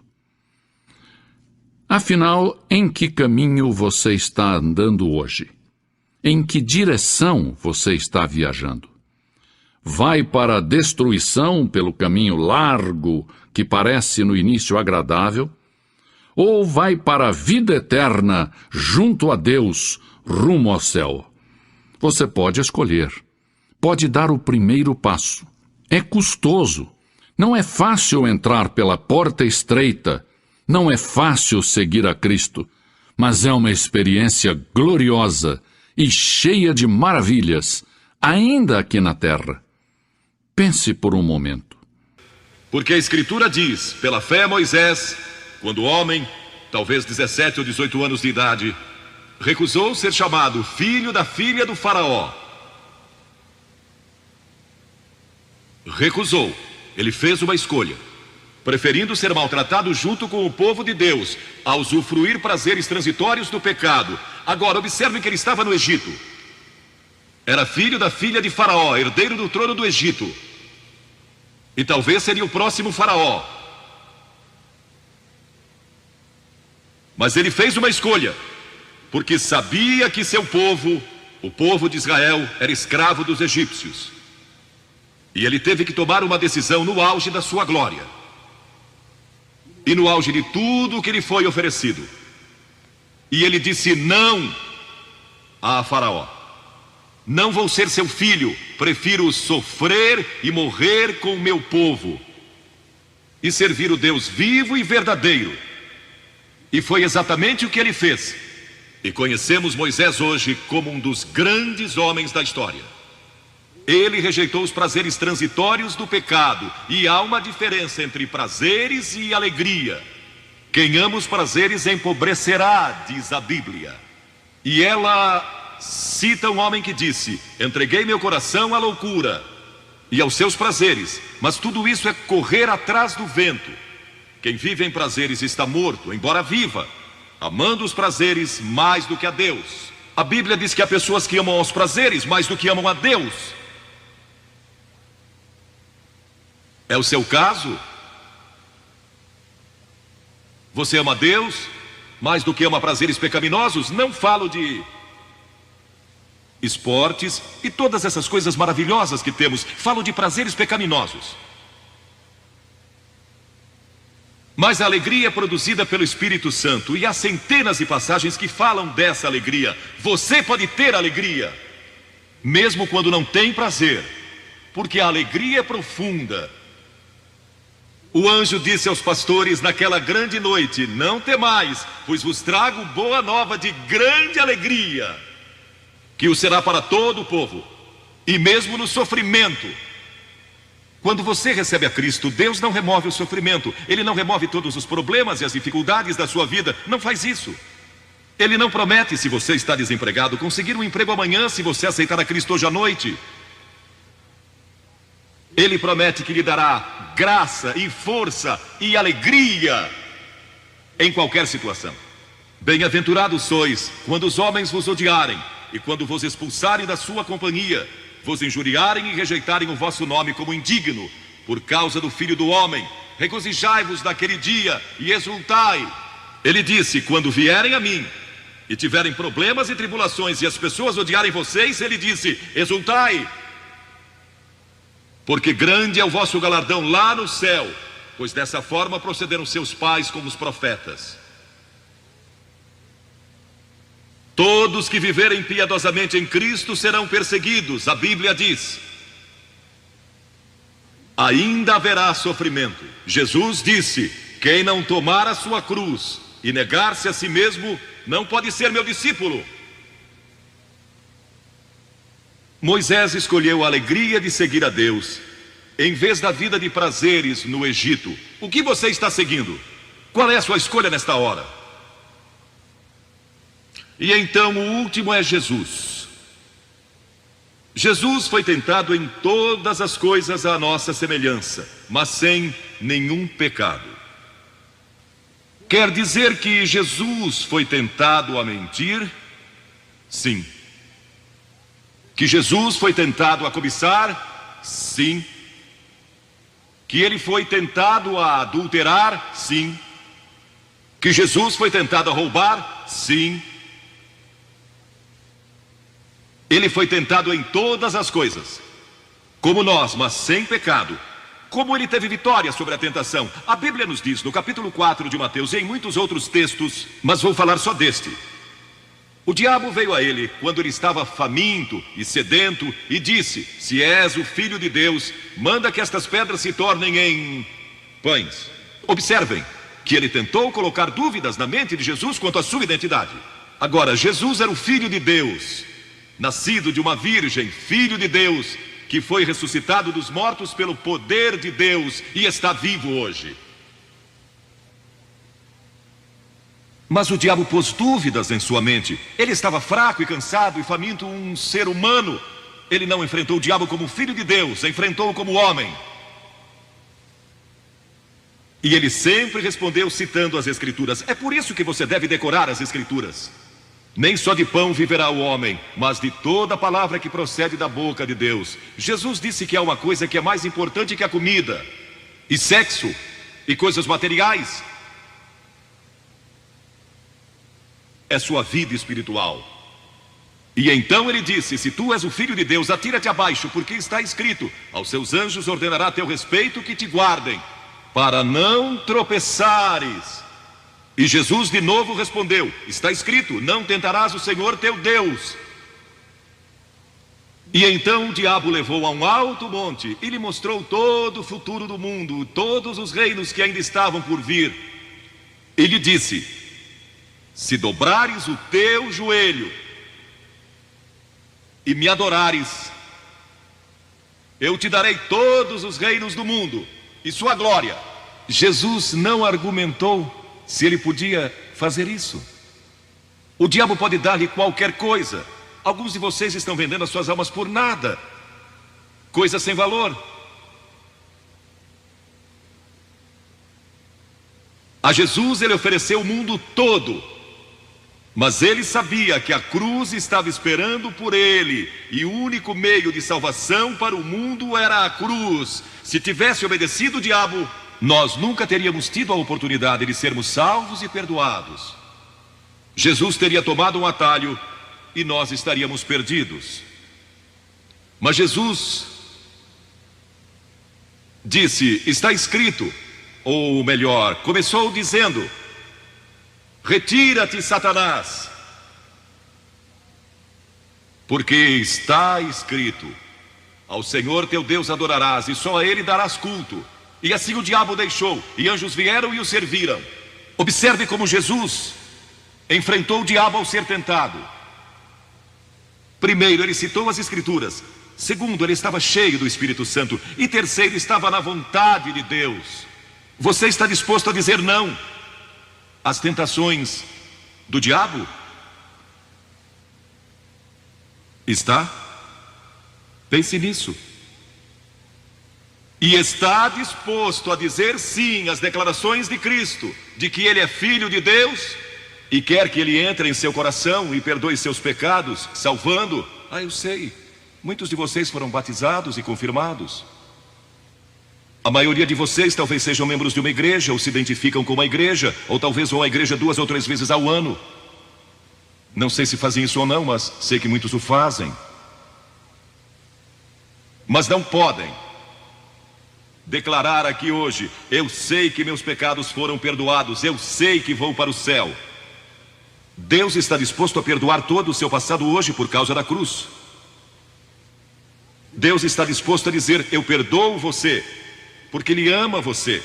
Afinal, em que caminho você está andando hoje? Em que direção você está viajando? Vai para a destruição pelo caminho largo, que parece no início agradável, ou vai para a vida eterna, junto a Deus, rumo ao céu? Você pode escolher. Pode dar o primeiro passo. É custoso. Não é fácil entrar pela porta estreita. Não é fácil seguir a Cristo. Mas é uma experiência gloriosa e cheia de maravilhas, ainda aqui na terra. Pense por um momento. Porque a Escritura diz, pela fé Moisés, quando o homem, talvez 17 ou 18 anos de idade, recusou ser chamado filho da filha do faraó. Recusou. Ele fez uma escolha, preferindo ser maltratado junto com o povo de Deus, a usufruir prazeres transitórios do pecado. Agora, observe que ele estava no Egito. Era filho da filha de faraó, herdeiro do trono do Egito. E talvez seria o próximo faraó. Mas ele fez uma escolha, porque sabia que seu povo, o povo de Israel, era escravo dos egípcios. E ele teve que tomar uma decisão no auge da sua glória. e no auge de tudo o que lhe foi oferecido. E ele disse não a Faraó: não vou ser seu filho, prefiro sofrer e morrer com o meu povo e servir o Deus vivo e verdadeiro. E foi exatamente o que ele fez. E conhecemos Moisés hoje como um dos grandes homens da história. Ele rejeitou os prazeres transitórios do pecado. E há uma diferença entre prazeres e alegria. Quem ama os prazeres empobrecerá, diz a Bíblia. E ela cita um homem que disse: entreguei meu coração à loucura e aos seus prazeres, mas tudo isso é correr atrás do vento. Quem vive em prazeres está morto, embora viva, amando os prazeres mais do que a Deus. A Bíblia diz que há pessoas que amam os prazeres mais do que amam a Deus. É o seu caso? Você ama Deus mais do que ama prazeres pecaminosos? Não falo de esportes e todas essas coisas maravilhosas que temos. Falo de prazeres pecaminosos. Mas a alegria é produzida pelo Espírito Santo. E há centenas de passagens que falam dessa alegria. Você pode ter alegria, mesmo quando não tem prazer, porque a alegria é profunda. O anjo disse aos pastores naquela grande noite: não temais, pois vos trago boa nova de grande alegria, que o será para todo o povo. E mesmo no sofrimento, quando você recebe a Cristo, Deus não remove o sofrimento. Ele não remove todos os problemas e as dificuldades da sua vida. Não faz isso. Ele não promete, se você está desempregado, conseguir um emprego amanhã se você aceitar a Cristo hoje à noite. Ele promete que lhe dará graça e força e alegria em qualquer situação. Bem-aventurados sois quando os homens vos odiarem e quando vos expulsarem da sua companhia, vos injuriarem e rejeitarem o vosso nome como indigno, por causa do Filho do Homem. Regozijai-vos naquele dia e exultai. Ele disse: quando vierem a mim e tiverem problemas e tribulações e as pessoas odiarem vocês, ele disse: exultai, porque grande é o vosso galardão lá no céu, pois dessa forma procederam seus pais com os profetas. Todos que viverem piedosamente em Cristo serão perseguidos. A Bíblia diz: ainda haverá sofrimento. Jesus disse: quem não tomar a sua cruz e negar-se a si mesmo, não pode ser meu discípulo. Moisés escolheu a alegria de seguir a Deus, em vez da vida de prazeres no Egito. O que você está seguindo? Qual é a sua escolha nesta hora? E então o último é Jesus. Jesus foi tentado em todas as coisas à nossa semelhança, mas sem nenhum pecado. Quer dizer que Jesus foi tentado a mentir? Sim. Que Jesus foi tentado a cobiçar? Sim. Que ele foi tentado a adulterar? Sim. Que Jesus foi tentado a roubar? Sim. Ele foi tentado em todas as coisas, como nós, mas sem pecado. Como ele teve vitória sobre a tentação? A Bíblia nos diz no capítulo 4 de Mateus e em muitos outros textos, mas vou falar só deste. O diabo veio a ele quando ele estava faminto e sedento e disse: se és o Filho de Deus, manda que estas pedras se tornem em pães. Observem que ele tentou colocar dúvidas na mente de Jesus quanto à sua identidade. Agora, Jesus era o Filho de Deus, nascido de uma virgem, Filho de Deus, que foi ressuscitado dos mortos pelo poder de Deus e está vivo hoje. Mas o diabo pôs dúvidas em sua mente. Ele estava fraco e cansado e faminto, um ser humano. Ele não enfrentou o diabo como Filho de Deus, enfrentou-o como homem. E ele sempre respondeu citando as Escrituras. É por isso que você deve decorar as Escrituras. Nem só de pão viverá o homem, mas de toda a palavra que procede da boca de Deus. Jesus disse que há uma coisa que é mais importante que a comida, e sexo, e coisas materiais. É sua vida espiritual. E então ele disse: se tu és o Filho de Deus, atira-te abaixo, porque está escrito: aos seus anjos ordenará a teu respeito que te guardem. para não tropeçares. E Jesus de novo respondeu: está escrito, não tentarás o Senhor teu Deus. E então o diabo levou a um alto monte e lhe mostrou todo o futuro do mundo, todos os reinos que ainda estavam por vir. E lhe disse: se dobrares o teu joelho e me adorares, eu te darei todos os reinos do mundo e sua glória. Jesus não argumentou se ele podia fazer isso. O diabo pode dar-lhe qualquer coisa. Alguns de vocês estão vendendo as suas almas por nada, coisas sem valor. A Jesus ele ofereceu o mundo todo, mas ele sabia que a cruz estava esperando por ele, e o único meio de salvação para o mundo era a cruz. Se tivesse obedecido o diabo, nós nunca teríamos tido a oportunidade de sermos salvos e perdoados. Jesus teria tomado um atalho e nós estaríamos perdidos. Mas Jesus disse: está escrito, ou melhor, começou dizendo: retira-te, Satanás, porque está escrito, ao Senhor teu Deus adorarás e só a ele darás culto. E assim o diabo deixou, e anjos vieram e o serviram. Observe como Jesus enfrentou o diabo ao ser tentado. Primeiro, ele citou as Escrituras. Segundo, ele estava cheio do Espírito Santo. E terceiro, estava na vontade de Deus. Você está disposto a dizer não às tentações do diabo? Está? Pense nisso. E está disposto a dizer sim às declarações de Cristo, de que Ele é Filho de Deus, e quer que Ele entre em seu coração e perdoe seus pecados, salvando. Eu sei, muitos de vocês foram batizados e confirmados. A maioria de vocês talvez sejam membros de uma igreja, ou se identificam com uma igreja, ou talvez vão à igreja 2 ou 3 vezes ao ano. Não sei se fazem isso ou não, mas sei que muitos o fazem. Mas não podem declarar aqui hoje: eu sei que meus pecados foram perdoados, eu sei que vou para o céu. Deus está disposto a perdoar todo o seu passado hoje por causa da cruz. Deus está disposto a dizer: eu perdoo você, porque Ele ama você.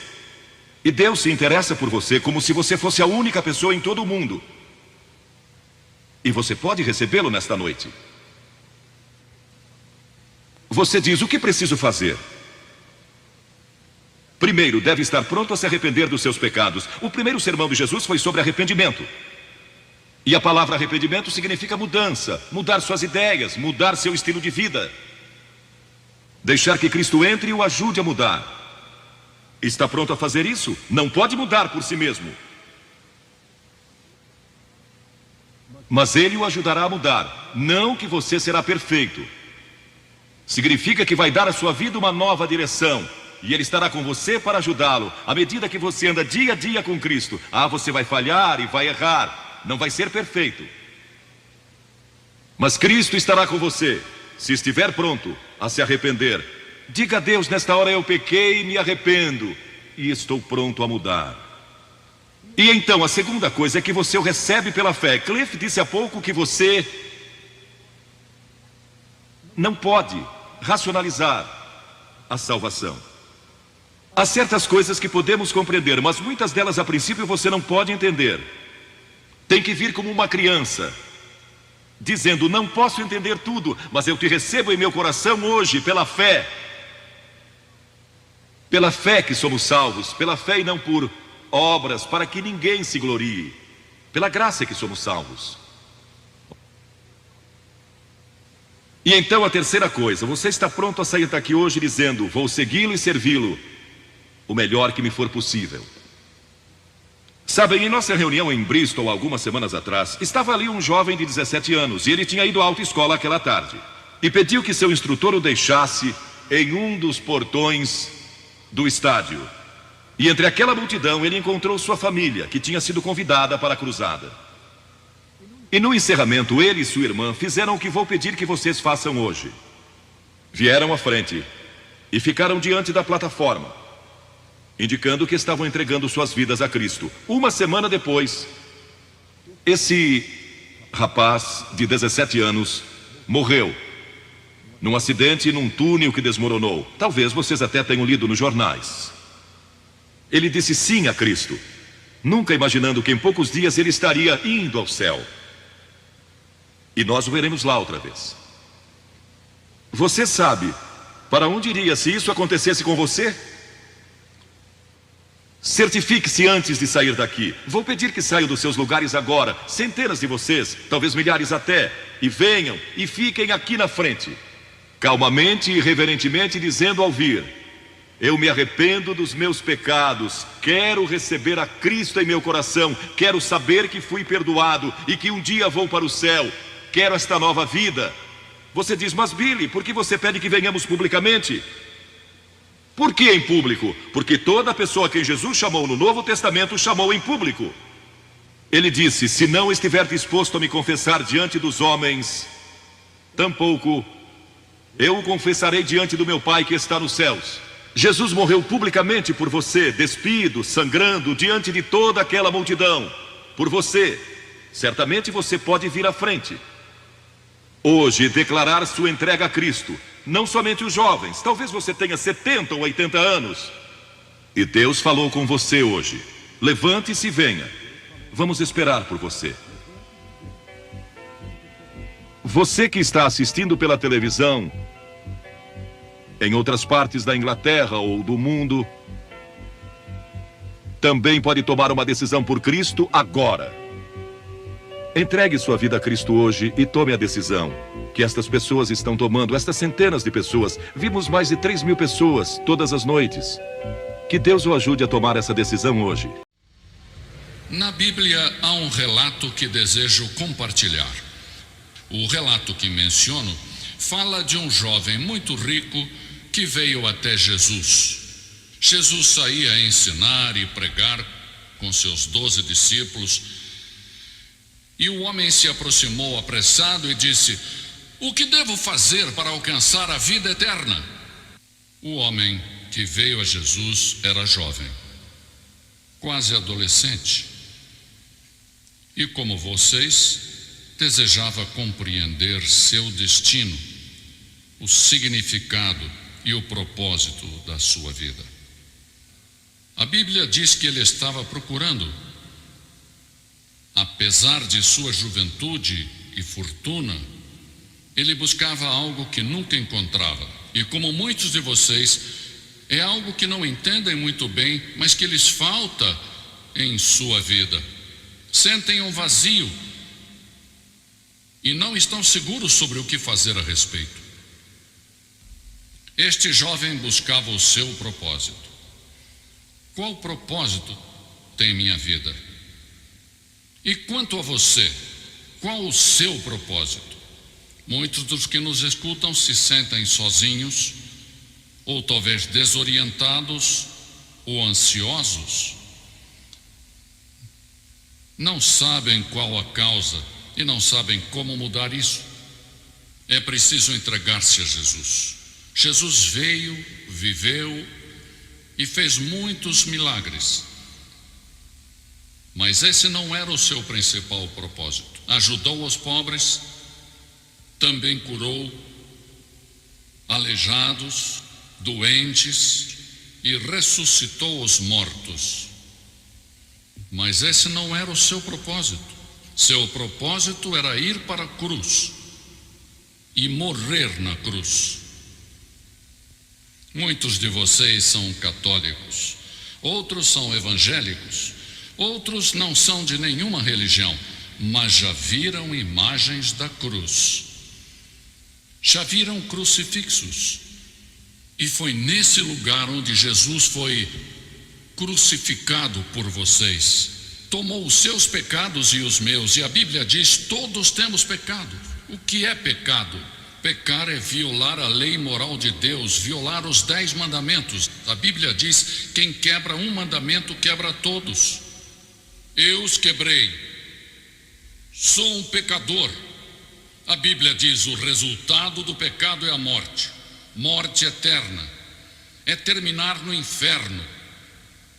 E Deus se interessa por você como se você fosse a única pessoa em todo o mundo. E você pode recebê-lo nesta noite. Você diz: o que preciso fazer? Primeiro, deve estar pronto a se arrepender dos seus pecados. O primeiro sermão de Jesus foi sobre arrependimento. E a palavra arrependimento significa mudança, mudar suas ideias, mudar seu estilo de vida. Deixar que Cristo entre e o ajude a mudar. Está pronto a fazer isso? Não pode mudar por si mesmo, mas Ele o ajudará a mudar. Não que você será perfeito. Significa que vai dar à sua vida uma nova direção, e Ele estará com você para ajudá-lo. À medida que você anda dia a dia com Cristo, você vai falhar e vai errar. Não vai ser perfeito, mas Cristo estará com você, se estiver pronto a se arrepender. Diga a Deus: nesta hora eu pequei e me arrependo, e estou pronto a mudar. E então a segunda coisa é que você o recebe pela fé. Cliff disse há pouco que você não pode racionalizar a salvação. Há certas coisas que podemos compreender, mas muitas delas a princípio você não pode entender. Tem que vir como uma criança, dizendo: não posso entender tudo, mas eu te recebo em meu coração hoje pela fé. Pela fé que somos salvos, pela fé e não por obras, para que ninguém se glorie. Pela graça que somos salvos. E então a terceira coisa: você está pronto a sair daqui hoje dizendo: vou segui-lo e servi-lo o melhor que me for possível. Sabem, em nossa reunião em Bristol, algumas semanas atrás, estava ali um jovem de 17 anos, e ele tinha ido à autoescola aquela tarde, e pediu que seu instrutor o deixasse em um dos portões do estádio. E entre aquela multidão, ele encontrou sua família, que tinha sido convidada para a cruzada. E no encerramento, ele e sua irmã fizeram o que vou pedir que vocês façam hoje. Vieram à frente e ficaram diante da plataforma. indicando que estavam entregando suas vidas a Cristo. Uma semana depois, esse rapaz de 17 anos morreu num acidente num túnel que desmoronou. Talvez vocês até tenham lido nos jornais. Ele disse sim a Cristo, nunca imaginando que em poucos dias ele estaria indo ao céu. E nós o veremos lá outra vez. Você sabe para onde iria se isso acontecesse com você? Certifique-se antes de sair daqui. Vou pedir que saiam dos seus lugares agora, centenas de vocês, talvez milhares até, e venham e fiquem aqui na frente, calmamente e reverentemente dizendo ao vir: eu me arrependo dos meus pecados, quero receber a Cristo em meu coração, quero saber que fui perdoado e que um dia vou para o céu, quero esta nova vida. Você diz, mas Billy, por que você pede que venhamos publicamente? Por que em público? Porque toda pessoa a quem Jesus chamou no Novo Testamento chamou em público. Ele disse, se não estiver disposto a me confessar diante dos homens, tampouco eu o confessarei diante do meu Pai que está nos céus. Jesus morreu publicamente por você, despido, sangrando, diante de toda aquela multidão. Por você. Certamente você pode vir à frente hoje declarar sua entrega a Cristo. Não somente os jovens, talvez você tenha 70 ou 80 anos. E Deus falou com você hoje. Levante-se e venha. Vamos esperar por você. Você que está assistindo pela televisão, em outras partes da Inglaterra ou do mundo, também pode tomar uma decisão por Cristo agora. Entregue sua vida a Cristo hoje e tome a decisão que estas pessoas estão tomando, estas centenas de pessoas. Vimos mais de 3.000 pessoas todas as noites. Que Deus o ajude a tomar essa decisão hoje. Na Bíblia há um relato que desejo compartilhar. O relato que menciono fala de um jovem muito rico que veio até Jesus. Jesus saía a ensinar e pregar com seus 12 discípulos. E o homem se aproximou apressado e disse, o que devo fazer para alcançar a vida eterna? O homem que veio a Jesus era jovem, quase adolescente. E como vocês, desejava compreender seu destino, o significado e o propósito da sua vida. A Bíblia diz que ele estava procurando. Apesar de sua juventude e fortuna, ele buscava algo que nunca encontrava. E como muitos de vocês, é algo que não entendem muito bem, mas que lhes falta em sua vida. Sentem um vazio e não estão seguros sobre o que fazer a respeito. Este jovem buscava o seu propósito. Qual propósito tem minha vida? E quanto a você, qual o seu propósito? Muitos dos que nos escutam se sentem sozinhos, ou talvez desorientados, ou ansiosos. Não sabem qual a causa e não sabem como mudar isso. É preciso entregar-se a Jesus. Jesus veio, viveu e fez muitos milagres. Mas esse não era o seu principal propósito. Ajudou os pobres, também curou aleijados, doentes e ressuscitou os mortos. Mas esse não era o seu propósito. Seu propósito era ir para a cruz e morrer na cruz. Muitos de vocês são católicos, outros são evangélicos, outros não são de nenhuma religião, mas já viram imagens da cruz. Já viram crucifixos. E foi nesse lugar onde Jesus foi crucificado por vocês. Tomou os seus pecados e os meus. E a Bíblia diz, todos temos pecado. O que é pecado? Pecar é violar a lei moral de Deus, violar os 10 mandamentos. A Bíblia diz, quem quebra um mandamento, quebra todos. Eu os quebrei. Sou um pecador. A Bíblia diz, o resultado do pecado é a morte. Morte eterna. É terminar no inferno.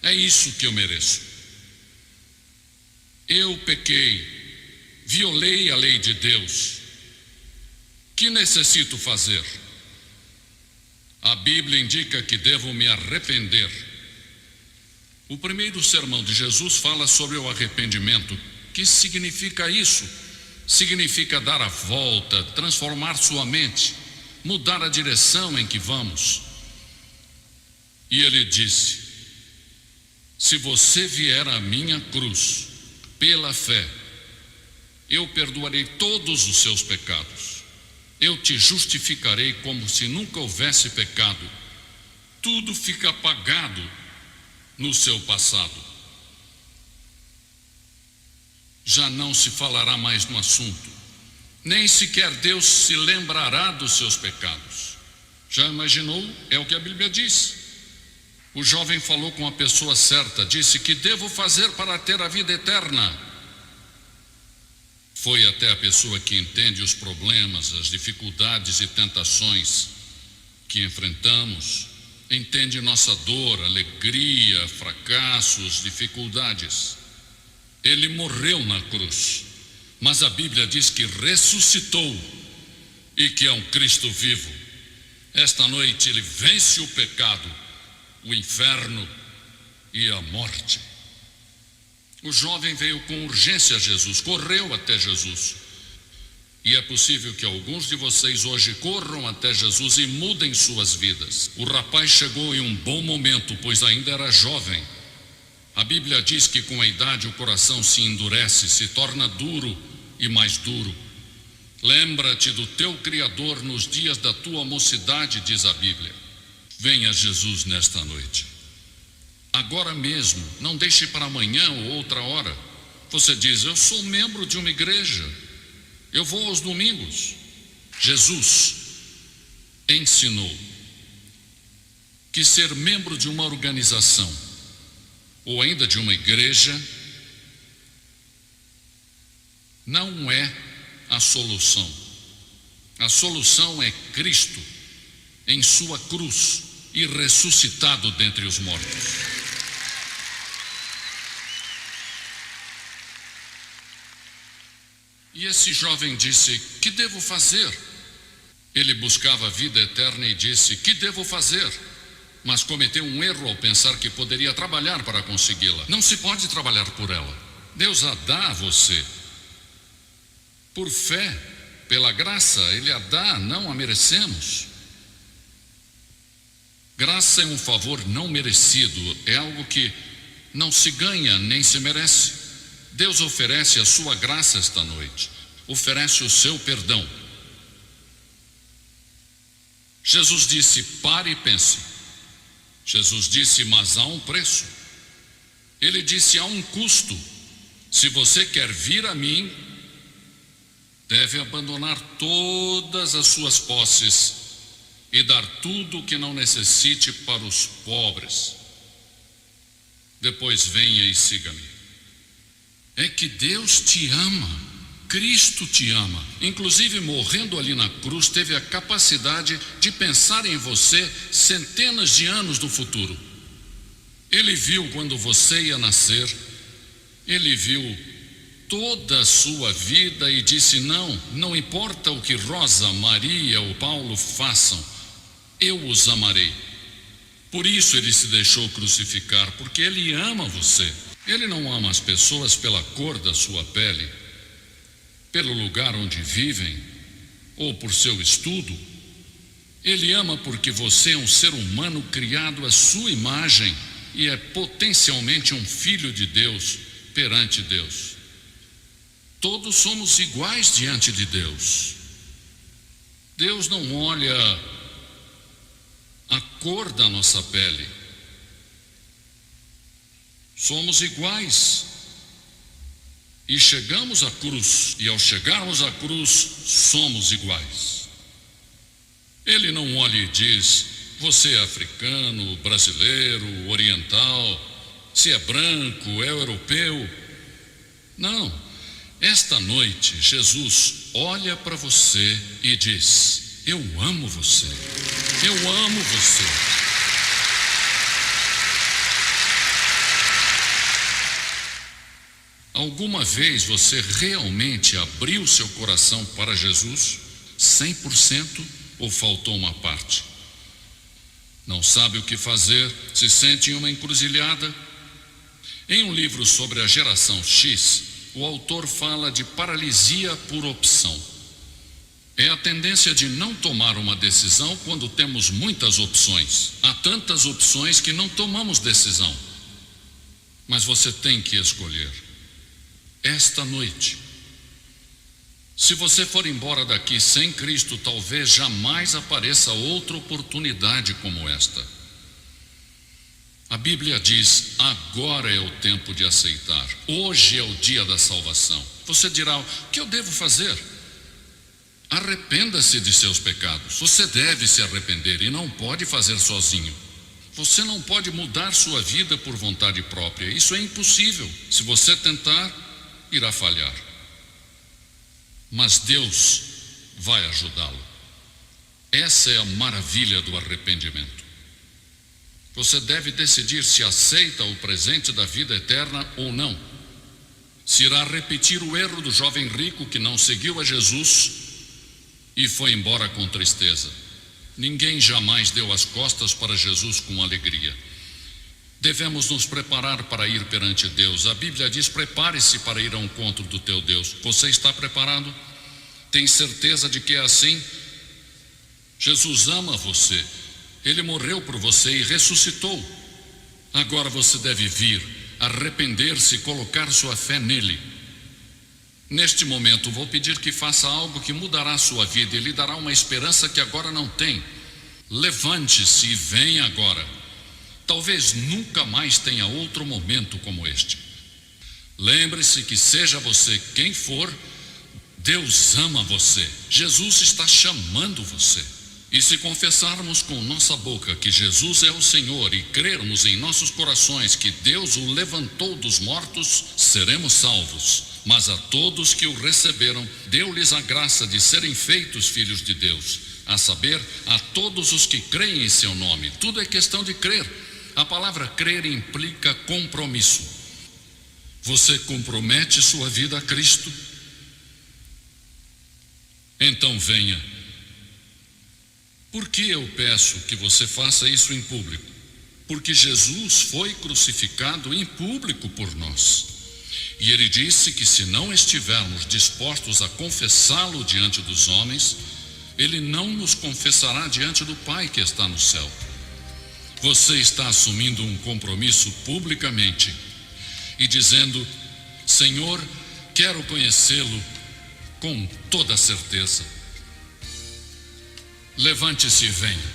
É isso que eu mereço. Eu pequei, violei a lei de Deus. Que necessito fazer? A Bíblia indica que devo me arrepender. O primeiro sermão de Jesus fala sobre o arrependimento. Que significa isso? Significa dar a volta, transformar sua mente, mudar a direção em que vamos. E ele disse: se você vier à minha cruz pela fé, eu perdoarei todos os seus pecados. Eu te justificarei como se nunca houvesse pecado. Tudo fica apagado no seu passado. Já não se falará mais no assunto. Nem sequer Deus se lembrará dos seus pecados. Já imaginou? É o que a Bíblia diz. O jovem falou com a pessoa certa, disse: que devo fazer para ter a vida eterna? Foi até a pessoa que entende os problemas, as dificuldades e tentações que enfrentamos, entende nossa dor, alegria, fracassos, dificuldades. Ele morreu na cruz, mas a Bíblia diz que ressuscitou e que é um Cristo vivo. Esta noite ele vence o pecado, o inferno e a morte. O jovem veio com urgência a Jesus, correu até Jesus. E é possível que alguns de vocês hoje corram até Jesus e mudem suas vidas. O rapaz chegou em um bom momento, pois ainda era jovem. A Bíblia diz que com a idade o coração se endurece, se torna duro e mais duro. Lembra-te do teu Criador nos dias da tua mocidade, diz a Bíblia. Venha Jesus nesta noite. Agora mesmo, não deixe para amanhã ou outra hora. Você diz: eu sou membro de uma igreja, eu vou aos domingos. Jesus ensinou que ser membro de uma organização ou ainda de uma igreja não é a solução. A solução é Cristo em sua cruz e ressuscitado dentre os mortos. E esse jovem disse: que devo fazer? Ele buscava a vida eterna e disse: que devo fazer? Mas cometeu um erro ao pensar que poderia trabalhar para consegui-la. Não se pode trabalhar por ela. Deus a dá a você. Por fé, pela graça, Ele a dá, não a merecemos. Graça é um favor não merecido, é algo que não se ganha nem se merece. Deus oferece a sua graça esta noite, oferece o seu perdão. Jesus disse: pare e pense. Jesus disse: mas há um preço. Ele disse: há um custo. Se você quer vir a mim, deve abandonar todas as suas posses e dar tudo o que não necessite para os pobres. Depois venha e siga-me. É que Deus te ama, Cristo te ama. Inclusive, morrendo ali na cruz, teve a capacidade de pensar em você centenas de anos no futuro. Ele viu quando você ia nascer, ele viu toda a sua vida e disse: não importa o que Rosa, Maria ou Paulo façam, eu os amarei. Por isso ele se deixou crucificar, porque ele ama você. Ele não ama as pessoas pela cor da sua pele, pelo lugar onde vivem ou por seu estudo. Ele ama porque você é um ser humano criado à sua imagem e é potencialmente um filho de Deus perante Deus. Todos somos iguais diante de Deus. Deus não olha a cor da nossa pele. Somos iguais. E chegamos à cruz, e ao chegarmos à cruz, somos iguais. Ele não olha e diz: você é africano, brasileiro, oriental, se é branco, é europeu. Não. Esta noite, Jesus olha para você e diz: eu amo você. Eu amo você. Alguma vez você realmente abriu seu coração para Jesus? 100% ou faltou uma parte? Não sabe o que fazer, se sente em uma encruzilhada? Em um livro sobre a geração X, o autor fala de paralisia por opção. É a tendência de não tomar uma decisão quando temos muitas opções. Há tantas opções que não tomamos decisão. Mas você tem que escolher. Esta noite, se você for embora daqui sem Cristo, talvez jamais apareça outra oportunidade como esta. A Bíblia diz: agora é o tempo de aceitar. Hoje é o dia da salvação. Você dirá: o que eu devo fazer? Arrependa-se de seus pecados. Você deve se arrepender e não pode fazer sozinho. Você não pode mudar sua vida por vontade própria. Isso é impossível. Se você tentar, irá falhar. Mas Deus vai ajudá-lo. Essa é a maravilha do arrependimento. Você deve decidir se aceita o presente da vida eterna ou não. Se irá repetir o erro do jovem rico que não seguiu a Jesus e foi embora com tristeza. Ninguém jamais deu as costas para Jesus com alegria. Devemos nos preparar para ir perante Deus. A Bíblia diz: prepare-se para ir ao encontro do teu Deus. Você está preparado? Tem certeza de que é assim? Jesus ama você. Ele morreu por você e ressuscitou. Agora você deve vir, arrepender-se e colocar sua fé nele. Neste momento vou pedir que faça algo que mudará a sua vida e lhe dará uma esperança que agora não tem. Levante-se e venha agora. Talvez nunca mais tenha outro momento como este. Lembre-se que seja você quem for, Deus ama você. Jesus está chamando você. E se confessarmos com nossa boca que Jesus é o Senhor e crermos em nossos corações que Deus o levantou dos mortos, seremos salvos. Mas a todos que o receberam, deu-lhes a graça de serem feitos filhos de Deus, a saber, a todos os que creem em seu nome. Tudo é questão de crer. A palavra crer implica compromisso. Você compromete sua vida a Cristo? Então venha. Por que eu peço que você faça isso em público? Porque Jesus foi crucificado em público por nós. E ele disse que se não estivermos dispostos a confessá-lo diante dos homens, ele não nos confessará diante do Pai que está no céu. Você está assumindo um compromisso publicamente e dizendo: Senhor, quero conhecê-lo com toda certeza. Levante-se e venha.